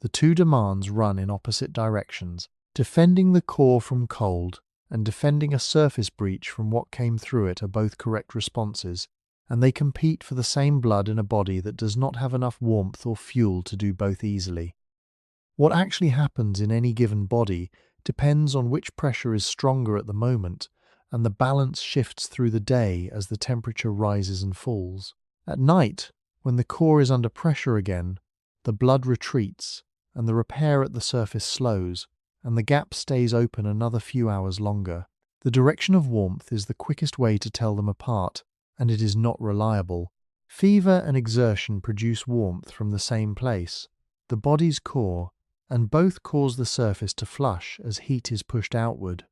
The two demands run in opposite directions, defending the core from cold and defending a surface breach from what came through it are both correct responses, and they compete for the same blood in a body that does not have enough warmth or fuel to do both easily. What actually happens in any given body depends on which pressure is stronger at the moment, and the balance shifts through the day as the temperature rises and falls. At night, when the core is under pressure again, the blood retreats, and the repair at the surface slows, and the gap stays open another few hours longer. The direction of warmth is the quickest way to tell them apart, and it is not reliable. Fever and exertion produce warmth from the same place, the body's core, and both cause the surface to flush as heat is pushed outward.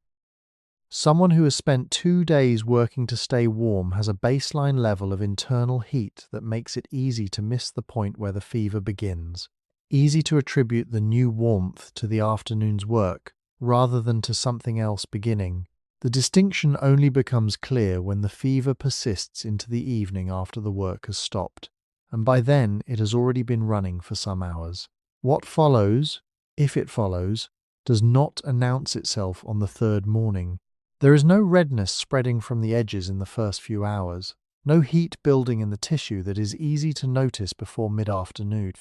Someone who has spent 2 days working to stay warm has a baseline level of internal heat that makes it easy to miss the point where the fever begins. Easy to attribute the new warmth to the afternoon's work, rather than to something else beginning. The distinction only becomes clear when the fever persists into the evening after the work has stopped, and by then it has already been running for some hours. What follows, if it follows, does not announce itself on the 3rd morning. There is no redness spreading from the edges in the first few hours, no heat building in the tissue that is easy to notice before mid-afternoon.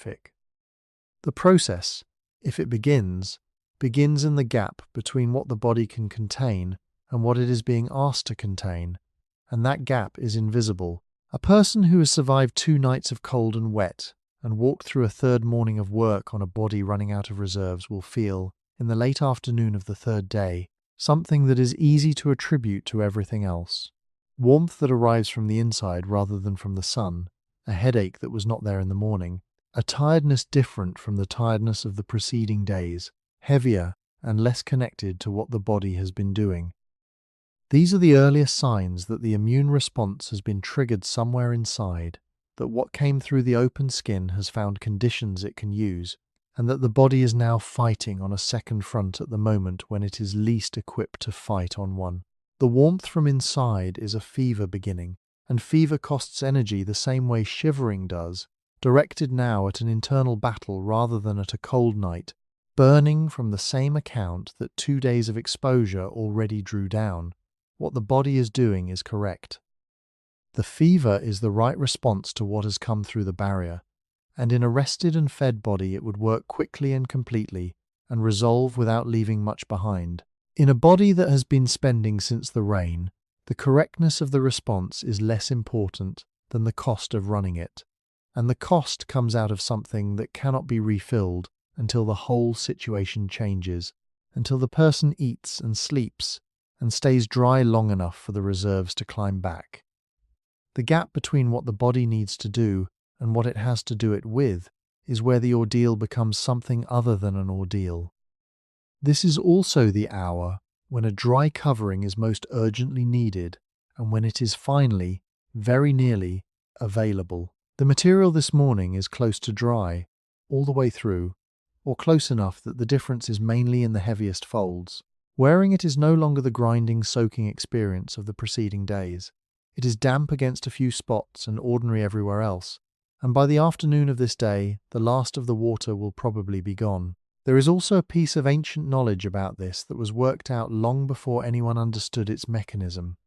The process, if it begins in the gap between what the body can contain and what it is being asked to contain, and that gap is invisible. A person who has survived 2 nights of cold and wet and walked through a 3rd morning of work on a body running out of reserves will feel, in the late afternoon of the 3rd day, something that is easy to attribute to everything else. Warmth that arrives from the inside rather than from the sun, a headache that was not there in the morning, a tiredness different from the tiredness of the preceding days, heavier and less connected to what the body has been doing. These are the earliest signs that the immune response has been triggered somewhere inside, that what came through the open skin has found conditions it can use, and that the body is now fighting on a second front at the moment when it is least equipped to fight on one. The warmth from inside is a fever beginning, and fever costs energy the same way shivering does, directed now at an internal battle rather than at a cold night, burning from the same account that 2 days of exposure already drew down. What the body is doing is correct. The fever is the right response to what has come through the barrier, and in a rested and fed body it would work quickly and completely, and resolve without leaving much behind. In a body that has been spending since the rain, the correctness of the response is less important than the cost of running it, and the cost comes out of something that cannot be refilled until the whole situation changes, until the person eats and sleeps and stays dry long enough for the reserves to climb back. The gap between what the body needs to do and what it has to do it with is where the ordeal becomes something other than an ordeal. This is also the hour when a dry covering is most urgently needed and when it is finally, very nearly, available. The material this morning is close to dry, all the way through, or close enough that the difference is mainly in the heaviest folds. Wearing it is no longer the grinding, soaking experience of the preceding days. It is damp against a few spots and ordinary everywhere else, and by the afternoon of this day, the last of the water will probably be gone. There is also a piece of ancient knowledge about this that was worked out long before anyone understood its mechanism.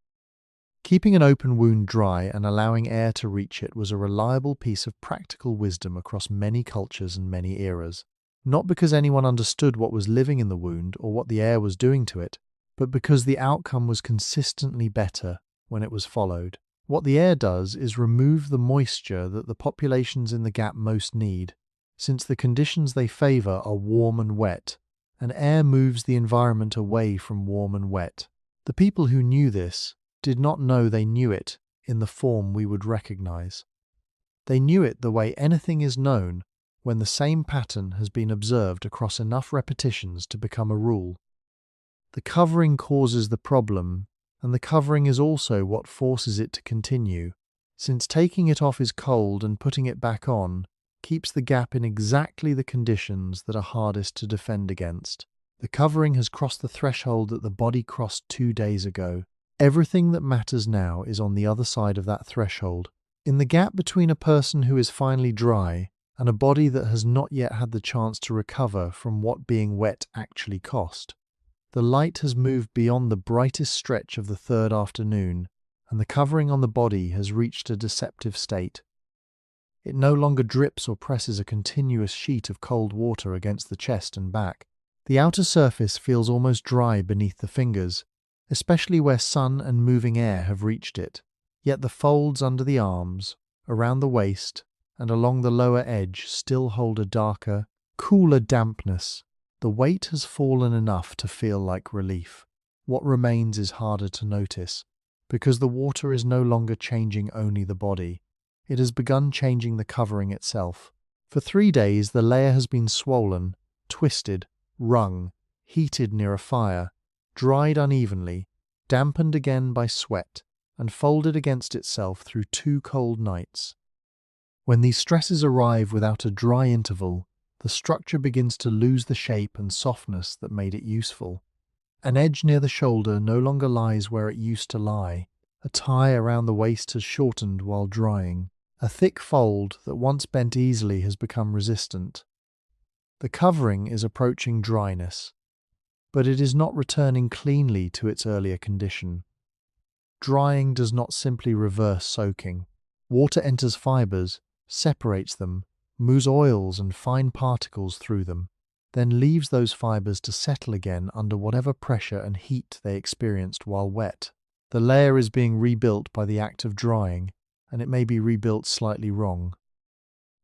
Keeping an open wound dry and allowing air to reach it was a reliable piece of practical wisdom across many cultures and many eras. Not because anyone understood what was living in the wound or what the air was doing to it, but because the outcome was consistently better when it was followed. What the air does is remove the moisture that the populations in the gap most need, since the conditions they favour are warm and wet, and air moves the environment away from warm and wet. The people who knew this did not know they knew it in the form we would recognise. They knew it the way anything is known when the same pattern has been observed across enough repetitions to become a rule. The covering causes the problem, and the covering is also what forces it to continue, since taking it off is cold and putting it back on keeps the gap in exactly the conditions that are hardest to defend against. The covering has crossed the threshold that the body crossed 2 days ago. Everything that matters now is on the other side of that threshold. In the gap between a person who is finally dry and a body that has not yet had the chance to recover from what being wet actually cost, the light has moved beyond the brightest stretch of the third afternoon, and the covering on the body has reached a deceptive state. It no longer drips or presses a continuous sheet of cold water against the chest and back. The outer surface feels almost dry beneath the fingers, especially where sun and moving air have reached it. Yet the folds under the arms, around the waist, and along the lower edge still hold a darker, cooler dampness. The weight has fallen enough to feel like relief. What remains is harder to notice, because the water is no longer changing only the body. It has begun changing the covering itself. For 3 days the layer has been swollen, twisted, wrung, heated near a fire, dried unevenly, dampened again by sweat, and folded against itself through 2 cold nights. When these stresses arrive without a dry interval, the structure begins to lose the shape and softness that made it useful. An edge near the shoulder no longer lies where it used to lie. A tie around the waist has shortened while drying. A thick fold that once bent easily has become resistant. The covering is approaching dryness, but it is not returning cleanly to its earlier condition. Drying does not simply reverse soaking. Water enters fibres, separates them, moves oils and fine particles through them, then leaves those fibres to settle again under whatever pressure and heat they experienced while wet. The layer is being rebuilt by the act of drying, and it may be rebuilt slightly wrong.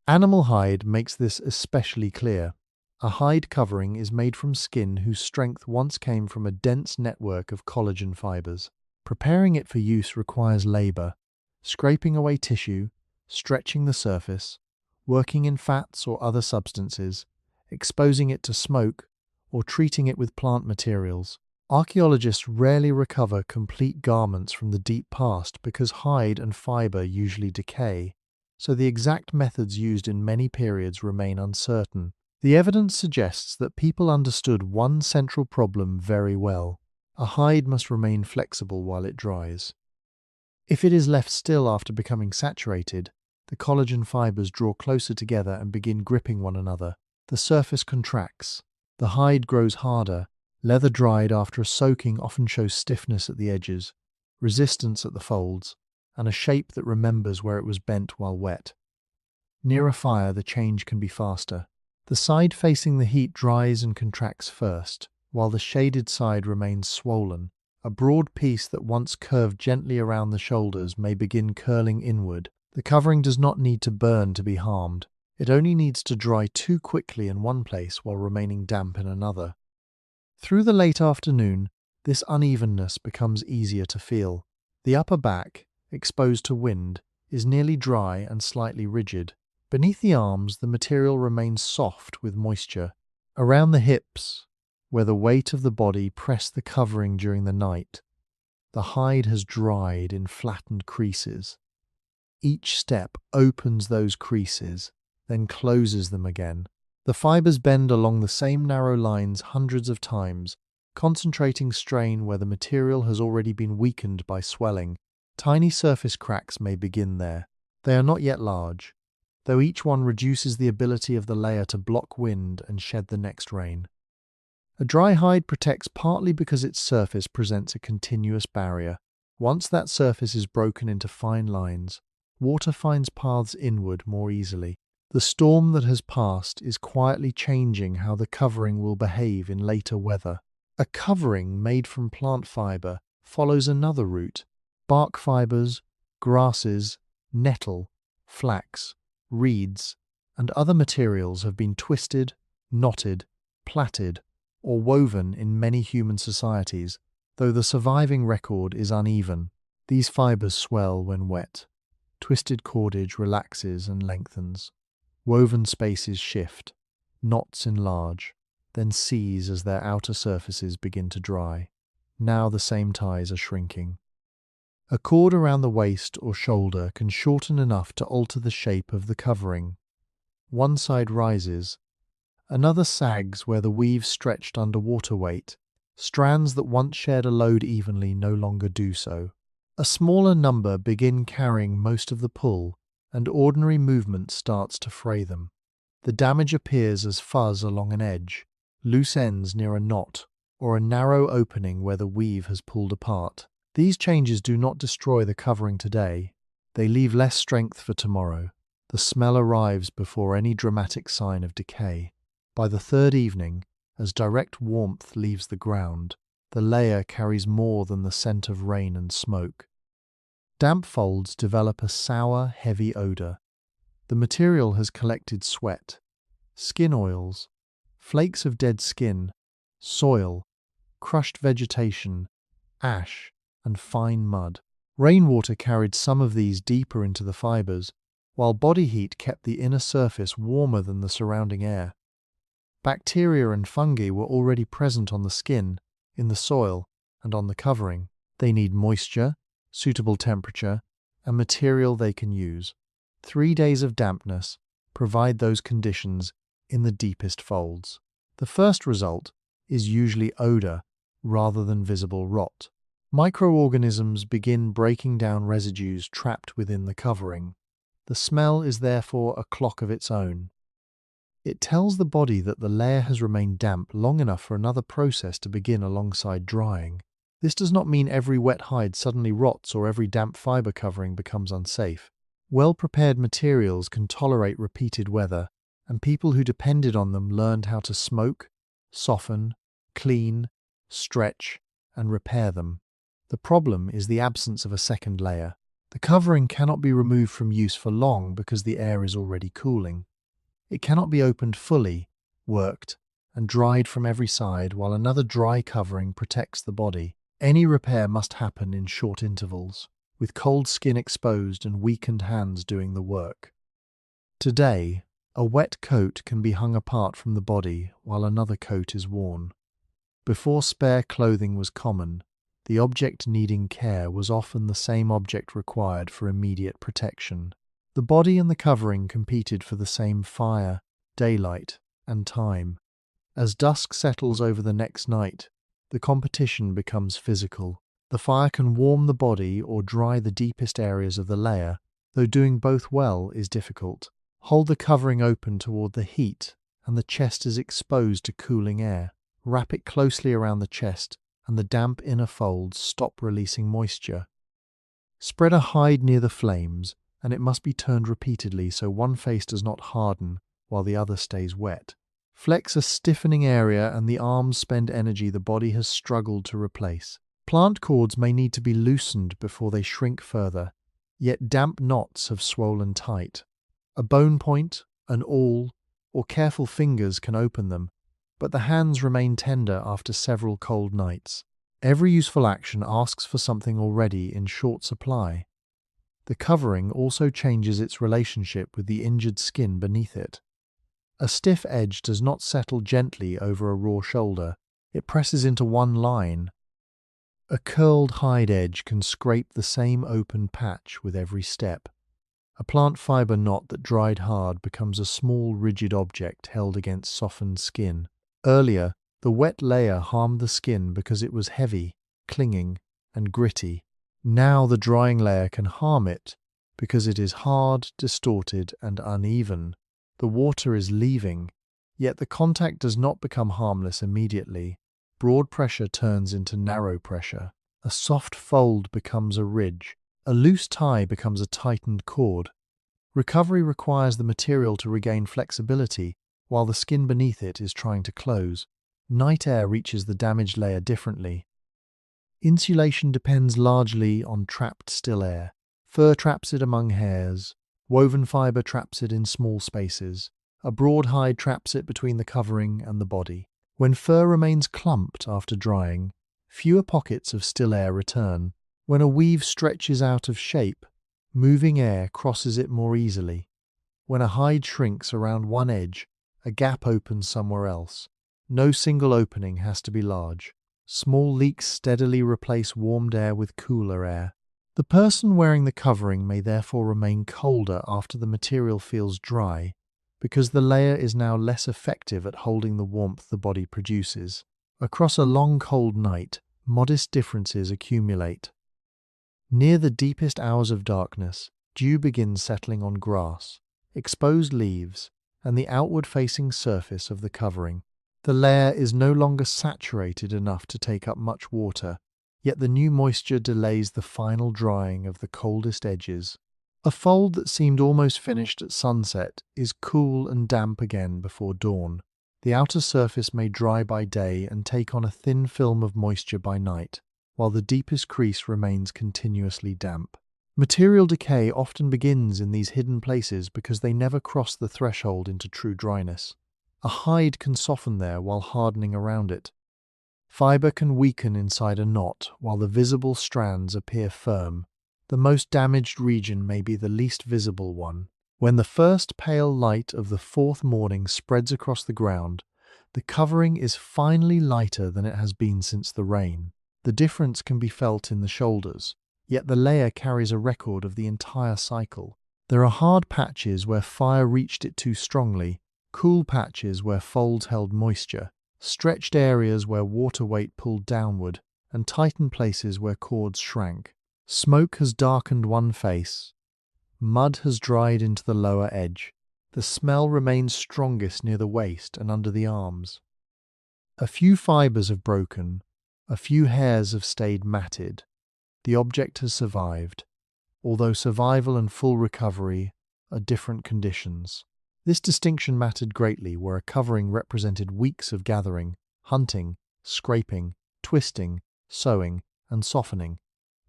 Animal hide makes this especially clear. A hide covering is made from skin whose strength once came from a dense network of collagen fibres. Preparing it for use requires labour, scraping away tissue, stretching the surface, working in fats or other substances, exposing it to smoke, or treating it with plant materials. Archaeologists rarely recover complete garments from the deep past because hide and fiber usually decay, so the exact methods used in many periods remain uncertain. The evidence suggests that people understood one central problem very well. A hide must remain flexible while it dries. If it is left still after becoming saturated, the collagen fibers draw closer together and begin gripping one another. The surface contracts. The hide grows harder. Leather dried after a soaking often shows stiffness at the edges, resistance at the folds, and a shape that remembers where it was bent while wet. Near a fire, the change can be faster. The side facing the heat dries and contracts first, while the shaded side remains swollen. A broad piece that once curved gently around the shoulders may begin curling inward. The covering does not need to burn to be harmed. It only needs to dry too quickly in one place while remaining damp in another. Through the late afternoon, this unevenness becomes easier to feel. The upper back, exposed to wind, is nearly dry and slightly rigid. Beneath the arms, the material remains soft with moisture. Around the hips, where the weight of the body pressed the covering during the night, the hide has dried in flattened creases. Each step opens those creases, then closes them again. The fibers bend along the same narrow lines hundreds of times, concentrating strain where the material has already been weakened by swelling. Tiny surface cracks may begin there. They are not yet large, though each one reduces the ability of the layer to block wind and shed the next rain. A dry hide protects partly because its surface presents a continuous barrier. Once that surface is broken into fine lines, water finds paths inward more easily. The storm that has passed is quietly changing how the covering will behave in later weather. A covering made from plant fiber follows another route. Bark fibers, grasses, nettle, flax, reeds, and other materials have been twisted, knotted, plaited, or woven in many human societies, though the surviving record is uneven. These fibers swell when wet. Twisted cordage relaxes and lengthens. Woven spaces shift, knots enlarge, then seize as their outer surfaces begin to dry. Now the same ties are shrinking. A cord around the waist or shoulder can shorten enough to alter the shape of the covering. One side rises, another sags where the weave stretched under water weight. Strands that once shared a load evenly no longer do so. A smaller number begin carrying most of the pull, and ordinary movement starts to fray them. The damage appears as fuzz along an edge, loose ends near a knot, or a narrow opening where the weave has pulled apart. These changes do not destroy the covering today. They leave less strength for tomorrow. The smell arrives before any dramatic sign of decay. By the third evening, as direct warmth leaves the ground, the layer carries more than the scent of rain and smoke. Damp folds develop a sour, heavy odor. The material has collected sweat, skin oils, flakes of dead skin, soil, crushed vegetation, ash, and fine mud. Rainwater carried some of these deeper into the fibers, while body heat kept the inner surface warmer than the surrounding air. Bacteria and fungi were already present on the skin, in the soil, and on the covering. They need moisture, suitable temperature, and material they can use. 3 days of dampness provide those conditions in the deepest folds. The first result is usually odor rather than visible rot. Microorganisms begin breaking down residues trapped within the covering. The smell is therefore a clock of its own. It tells the body that the layer has remained damp long enough for another process to begin alongside drying. This does not mean every wet hide suddenly rots or every damp fiber covering becomes unsafe. Well-prepared materials can tolerate repeated weather, and people who depended on them learned how to smoke, soften, clean, stretch, and repair them. The problem is the absence of a second layer. The covering cannot be removed from use for long because the air is already cooling. It cannot be opened fully, worked, and dried from every side while another dry covering protects the body. Any repair must happen in short intervals, with cold skin exposed and weakened hands doing the work. Today, A wet coat can be hung apart from the body while another coat is worn. Before spare clothing was common, the object needing care was often the same object required for immediate protection. The body and the covering competed for the same fire, daylight, and time. As dusk settles over the next night, the competition becomes physical. The fire can warm the body or dry the deepest areas of the layer, though doing both well is difficult. Hold the covering open toward the heat, and the chest is exposed to cooling air. Wrap it closely around the chest, and the damp inner folds stop releasing moisture. Spread a hide near the flames, and it must be turned repeatedly so one face does not harden while the other stays wet. Flex a stiffening area and the arms spend energy the body has struggled to replace. Plant cords may need to be loosened before they shrink further, yet damp knots have swollen tight. A bone point, an awl, or careful fingers can open them, but the hands remain tender after several cold nights. Every useful action asks for something already in short supply. The covering also changes its relationship with the injured skin beneath it. A stiff edge does not settle gently over a raw shoulder, it presses into one line. A curled hide edge can scrape the same open patch with every step. A plant fiber knot that dried hard becomes a small rigid object held against softened skin. Earlier, the wet layer harmed the skin because it was heavy, clinging, and gritty. Now the drying layer can harm it because it is hard, distorted, and uneven. The water is leaving, yet the contact does not become harmless immediately. Broad pressure turns into narrow pressure. A soft fold becomes a ridge. A loose tie becomes a tightened cord. Recovery requires the material to regain flexibility, while the skin beneath it is trying to close. Night air reaches the damaged layer differently. Insulation depends largely on trapped still air. Fur traps it among hairs. Woven fiber traps it in small spaces. A broad hide traps it between the covering and the body. When fur remains clumped after drying, fewer pockets of still air return. When a weave stretches out of shape, moving air crosses it more easily. When a hide shrinks around one edge, a gap opens somewhere else. No single opening has to be large. Small leaks steadily replace warmed air with cooler air. The person wearing the covering may therefore remain colder after the material feels dry, because the layer is now less effective at holding the warmth the body produces. Across a long cold night, modest differences accumulate. Near the deepest hours of darkness, dew begins settling on grass, exposed leaves, and the outward-facing surface of the covering. The layer is no longer saturated enough to take up much water, yet the new moisture delays the final drying of the coldest edges. A fold that seemed almost finished at sunset is cool and damp again before dawn. The outer surface may dry by day and take on a thin film of moisture by night, while the deepest crease remains continuously damp. Material decay often begins in these hidden places because they never cross the threshold into true dryness. A hide can soften there while hardening around it. Fiber can weaken inside a knot while the visible strands appear firm. The most damaged region may be the least visible one. When the first pale light of the fourth morning spreads across the ground, the covering is finally lighter than it has been since the rain. The difference can be felt in the shoulders, yet the layer carries a record of the entire cycle. There are hard patches where fire reached it too strongly, cool patches where folds held moisture, stretched areas where water weight pulled downward, and tightened places where cords shrank. Smoke has darkened one face. Mud has dried into the lower edge. The smell remains strongest near the waist and under the arms. A few fibers have broken. A few hairs have stayed matted. The object has survived, although survival and full recovery are different conditions. This distinction mattered greatly where a covering represented weeks of gathering, hunting, scraping, twisting, sewing, and softening.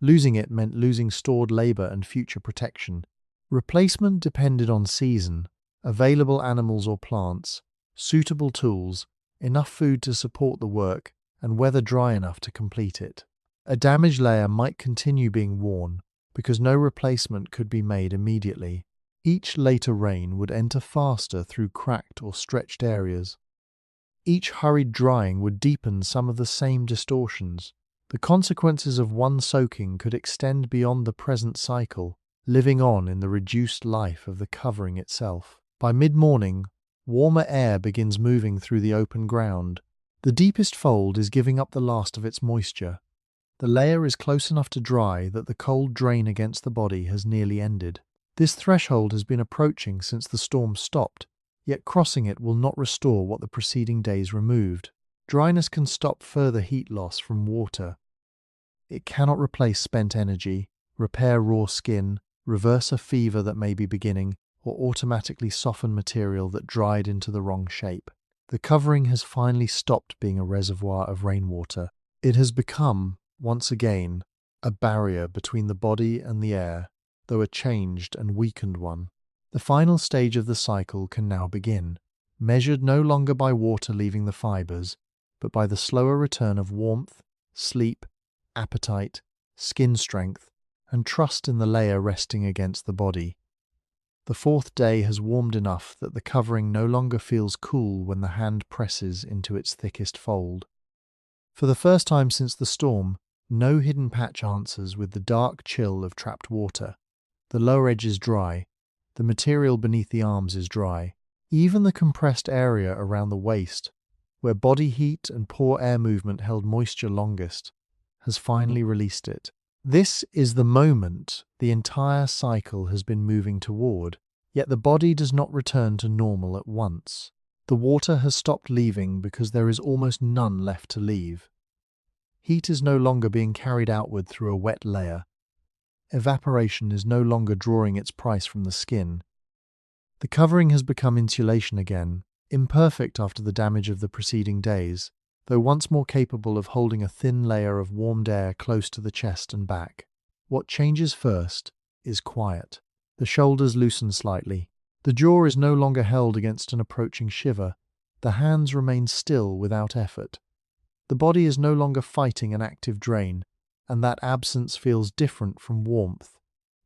Losing it meant losing stored labor and future protection. Replacement depended on season, available animals or plants, suitable tools, enough food to support the work, and weather dry enough to complete it. A damaged layer might continue being worn because no replacement could be made immediately. Each later rain would enter faster through cracked or stretched areas. Each hurried drying would deepen some of the same distortions. The consequences of one soaking could extend beyond the present cycle, living on in the reduced life of the covering itself. By mid-morning, warmer air begins moving through the open ground. The deepest fold is giving up the last of its moisture. The layer is close enough to dry that the cold drain against the body has nearly ended. This threshold has been approaching since the storm stopped, yet crossing it will not restore what the preceding days removed. Dryness can stop further heat loss from water. It cannot replace spent energy, repair raw skin, reverse a fever that may be beginning, or automatically soften material that dried into the wrong shape. The covering has finally stopped being a reservoir of rainwater. It has become, once again, a barrier between the body and the air, though a changed and weakened one. The final stage of the cycle can now begin, measured no longer by water leaving the fibers, but by the slower return of warmth, sleep, appetite, skin strength, and trust in the layer resting against the body. The fourth day has warmed enough that the covering no longer feels cool when the hand presses into its thickest fold. For the first time since the storm, no hidden patch answers with the dark chill of trapped water. The lower edge is dry. The material beneath the arms is dry. Even the compressed area around the waist, where body heat and poor air movement held moisture longest, has finally released it. This is the moment the entire cycle has been moving toward, yet the body does not return to normal at once. The water has stopped leaving because there is almost none left to leave. Heat is no longer being carried outward through a wet layer. Evaporation is no longer drawing its price from the skin. The covering has become insulation again, imperfect after the damage of the preceding days, though once more capable of holding a thin layer of warmed air close to the chest and back. What changes first is quiet. The shoulders loosen slightly. The jaw is no longer held against an approaching shiver. The hands remain still without effort. The body is no longer fighting an active drain, and that absence feels different from warmth.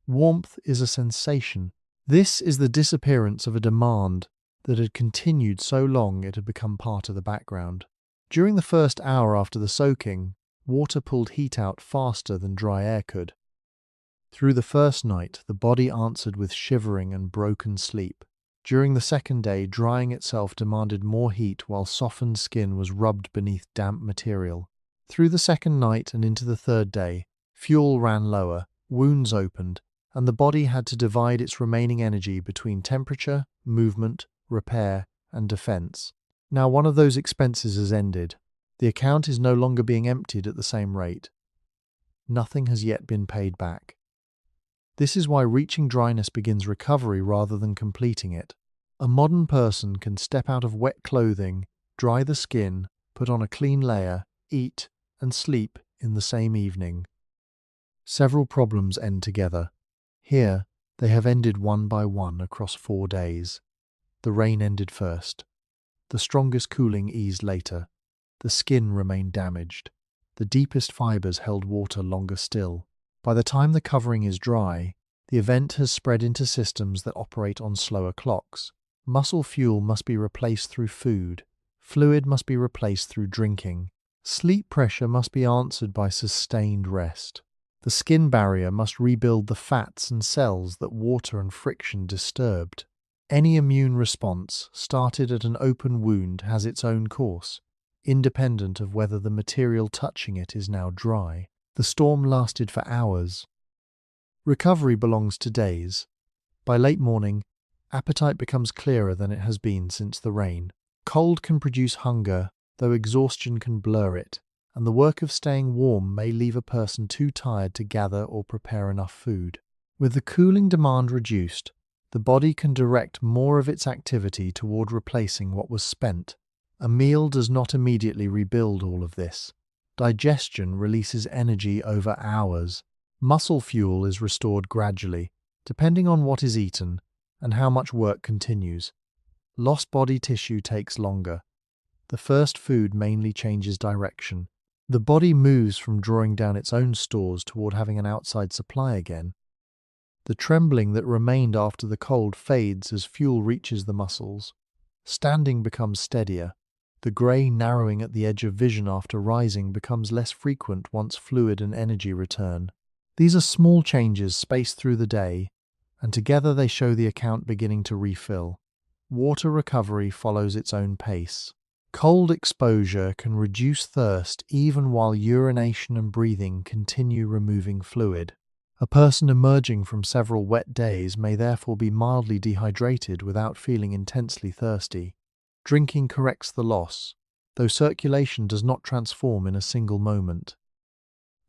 Warmth is a sensation. This is the disappearance of a demand that had continued so long it had become part of the background. During the first hour after the soaking, water pulled heat out faster than dry air could. Through the first night, the body answered with shivering and broken sleep. During the second day, drying itself demanded more heat while softened skin was rubbed beneath damp material. Through the second night and into the third day, fuel ran lower, wounds opened, and the body had to divide its remaining energy between temperature, movement, repair, and defense. Now one of those expenses has ended. The account is no longer being emptied at the same rate. Nothing has yet been paid back. This is why reaching dryness begins recovery rather than completing it. A modern person can step out of wet clothing, dry the skin, put on a clean layer, eat, and sleep in the same evening. Several problems end together. Here, they have ended one by one across 4 days. The rain ended first. The strongest cooling eased later. The skin remained damaged. The deepest fibers held water longer still. By the time the covering is dry, the event has spread into systems that operate on slower clocks. Muscle fuel must be replaced through food. Fluid must be replaced through drinking. Sleep pressure must be answered by sustained rest. The skin barrier must rebuild the fats and cells that water and friction disturbed. Any immune response started at an open wound has its own course, independent of whether the material touching it is now dry. The storm lasted for hours. Recovery belongs to days. By late morning, appetite becomes clearer than it has been since the rain. Cold can produce hunger, though exhaustion can blur it, and the work of staying warm may leave a person too tired to gather or prepare enough food. With the cooling demand reduced, the body can direct more of its activity toward replacing what was spent. A meal does not immediately rebuild all of this. Digestion releases energy over hours. Muscle fuel is restored gradually, depending on what is eaten and how much work continues. Lost body tissue takes longer. The first food mainly changes direction. The body moves from drawing down its own stores toward having an outside supply again. The trembling that remained after the cold fades as fuel reaches the muscles. Standing becomes steadier. The grey narrowing at the edge of vision after rising becomes less frequent once fluid and energy return. These are small changes spaced through the day, and together they show the account beginning to refill. Water recovery follows its own pace. Cold exposure can reduce thirst even while urination and breathing continue removing fluid. A person emerging from several wet days may therefore be mildly dehydrated without feeling intensely thirsty. Drinking corrects the loss, though circulation does not transform in a single moment.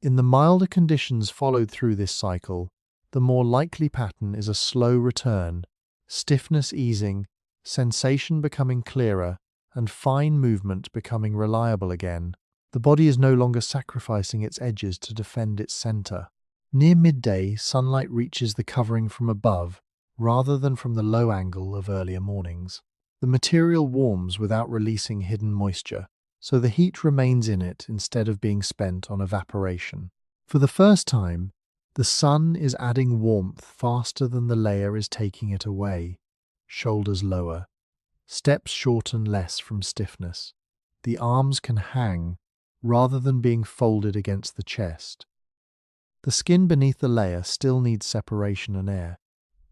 In the milder conditions followed through this cycle, the more likely pattern is a slow return, stiffness easing, sensation becoming clearer, and fine movement becoming reliable again. The body is no longer sacrificing its edges to defend its center. Near midday, sunlight reaches the covering from above, rather than from the low angle of earlier mornings. The material warms without releasing hidden moisture, so the heat remains in it instead of being spent on evaporation. For the first time, the sun is adding warmth faster than the layer is taking it away. Shoulders lower. Steps shorten less from stiffness. The arms can hang, rather than being folded against the chest. The skin beneath the layer still needs separation and air.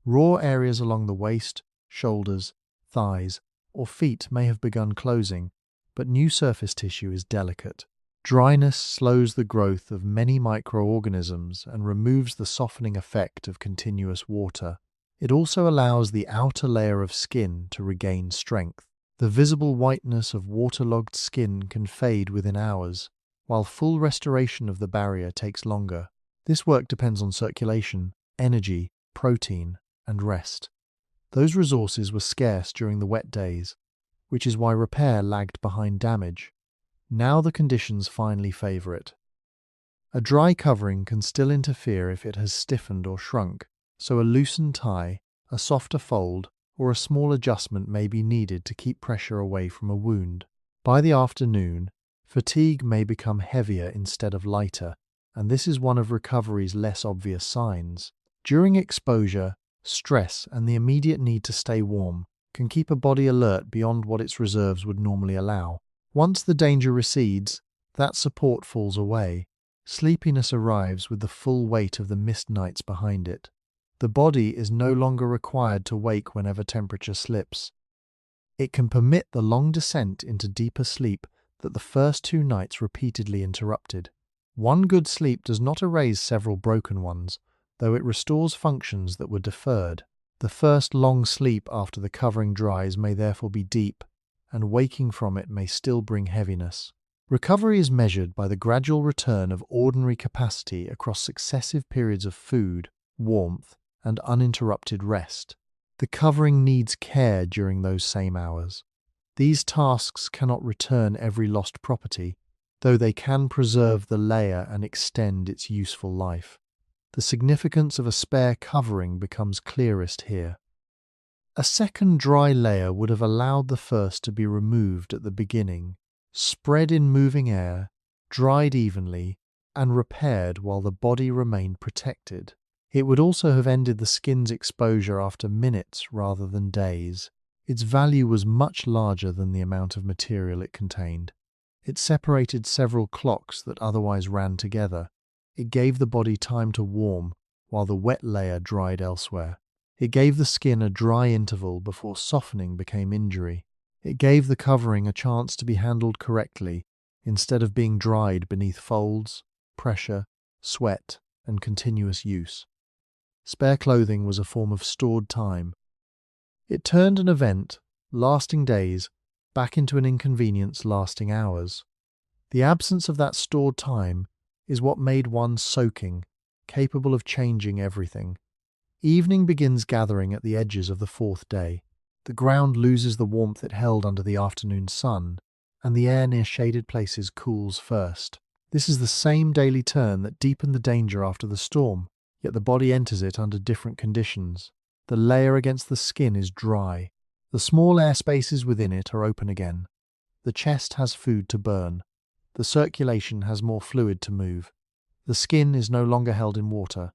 Raw areas along the waist, shoulders, thighs, or feet may have begun closing, but new surface tissue is delicate. Dryness slows the growth of many microorganisms and removes the softening effect of continuous water. It also allows the outer layer of skin to regain strength. The visible whiteness of waterlogged skin can fade within hours, while full restoration of the barrier takes longer. This work depends on circulation, energy, protein, and rest. Those resources were scarce during the wet days, which is why repair lagged behind damage. Now the conditions finally favor it. A dry covering can still interfere if it has stiffened or shrunk, so a loosened tie, a softer fold, or a small adjustment may be needed to keep pressure away from a wound. By the afternoon, fatigue may become heavier instead of lighter, and this is one of recovery's less obvious signs. During exposure, stress and the immediate need to stay warm can keep a body alert beyond what its reserves would normally allow. Once the danger recedes, that support falls away. Sleepiness arrives with the full weight of the missed nights behind it. The body is no longer required to wake whenever temperature slips. It can permit the long descent into deeper sleep that the first 2 nights repeatedly interrupted. One good sleep does not erase several broken ones, though it restores functions that were deferred. The first long sleep after the covering dries may therefore be deep, and waking from it may still bring heaviness. Recovery is measured by the gradual return of ordinary capacity across successive periods of food, warmth, and uninterrupted rest. The covering needs care during those same hours. These tasks cannot return every lost property, though they can preserve the layer and extend its useful life. The significance of a spare covering becomes clearest here. A second dry layer would have allowed the first to be removed at the beginning, spread in moving air, dried evenly, and repaired while the body remained protected. It would also have ended the skin's exposure after minutes rather than days. Its value was much larger than the amount of material it contained. It separated several clocks that otherwise ran together. It gave the body time to warm while the wet layer dried elsewhere. It gave the skin a dry interval before softening became injury. It gave the covering a chance to be handled correctly instead of being dried beneath folds, pressure, sweat, and continuous use. Spare clothing was a form of stored time. It turned an event, lasting days, back into an inconvenience lasting hours. The absence of that stored time is what made one soaking, capable of changing everything. Evening begins gathering at the edges of the 4th day. The ground loses the warmth it held under the afternoon sun, and the air near shaded places cools first. This is the same daily turn that deepened the danger after the storm, yet the body enters it under different conditions. The layer against the skin is dry. The small air spaces within it are open again. The chest has food to burn. The circulation has more fluid to move. The skin is no longer held in water.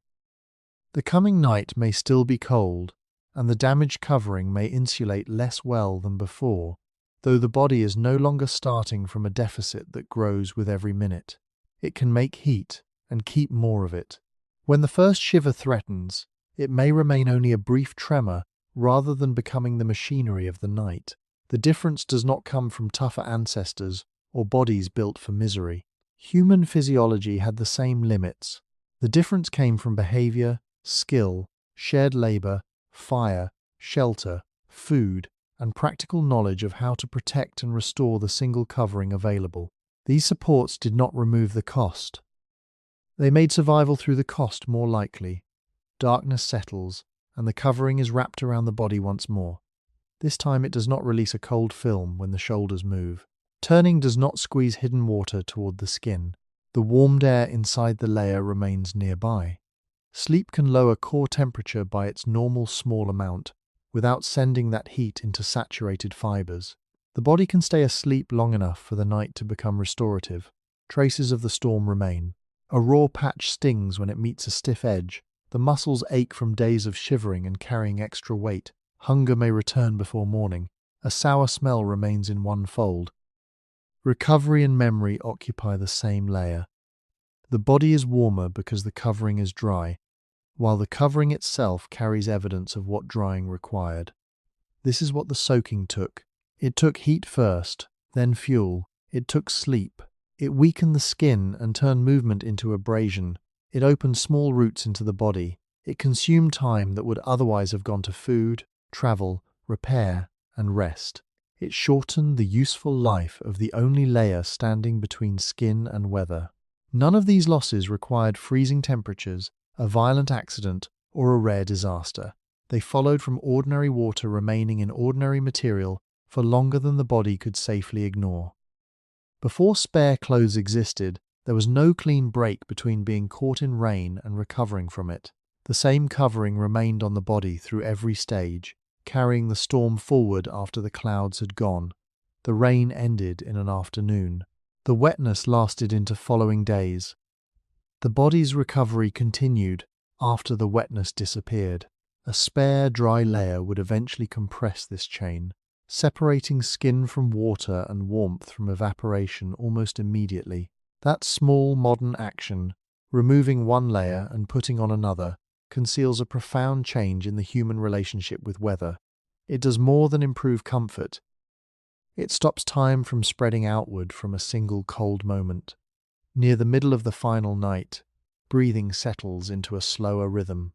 The coming night may still be cold, and the damaged covering may insulate less well than before, though the body is no longer starting from a deficit that grows with every minute. It can make heat and keep more of it. When the first shiver threatens, it may remain only a brief tremor rather than becoming the machinery of the night. The difference does not come from tougher ancestors or bodies built for misery. Human physiology had the same limits. The difference came from behavior, skill, shared labor, fire, shelter, food, and practical knowledge of how to protect and restore the single covering available. These supports did not remove the cost. They made survival through the cost more likely. Darkness settles, and the covering is wrapped around the body once more. This time it does not release a cold film when the shoulders move. Turning does not squeeze hidden water toward the skin. The warmed air inside the layer remains nearby. Sleep can lower core temperature by its normal small amount, without sending that heat into saturated fibers. The body can stay asleep long enough for the night to become restorative. Traces of the storm remain. A raw patch stings when it meets a stiff edge. The muscles ache from days of shivering and carrying extra weight. Hunger may return before morning. A sour smell remains in one fold. Recovery and memory occupy the same layer. The body is warmer because the covering is dry, while the covering itself carries evidence of what drying required. This is what the soaking took. It took heat first, then fuel. It took sleep. It weakened the skin and turned movement into abrasion. It opened small roots into the body. It consumed time that would otherwise have gone to food, travel, repair, and rest. It shortened the useful life of the only layer standing between skin and weather. None of these losses required freezing temperatures, a violent accident, or a rare disaster. They followed from ordinary water remaining in ordinary material for longer than the body could safely ignore. Before spare clothes existed, there was no clean break between being caught in rain and recovering from it. The same covering remained on the body through every stage, carrying the storm forward after the clouds had gone. The rain ended in an afternoon. The wetness lasted into following days. The body's recovery continued after the wetness disappeared. A spare, dry layer would eventually compress this chain, separating skin from water and warmth from evaporation almost immediately. That small modern action, removing one layer and putting on another, conceals a profound change in the human relationship with weather. It does more than improve comfort. It stops time from spreading outward from a single cold moment. Near the middle of the final night, breathing settles into a slower rhythm.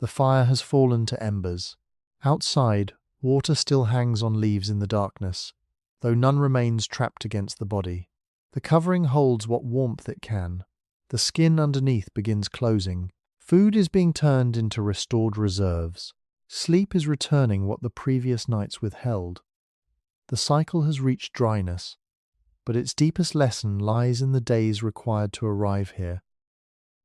The fire has fallen to embers. Outside, water still hangs on leaves in the darkness, though none remains trapped against the body. The covering holds what warmth it can. The skin underneath begins closing. Food is being turned into restored reserves. Sleep is returning what the previous nights withheld. The cycle has reached dryness, but its deepest lesson lies in the days required to arrive here.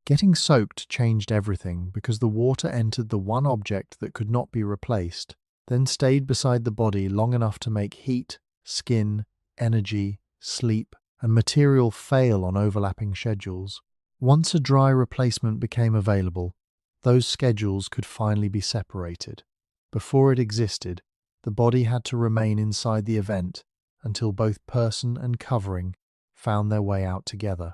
Getting soaked changed everything because the water entered the one object that could not be replaced, then stayed beside the body long enough to make heat, skin, energy, sleep, and material fail on overlapping schedules. Once a dry replacement became available, those schedules could finally be separated. Before it existed, the body had to remain inside the event until both person and covering found their way out together.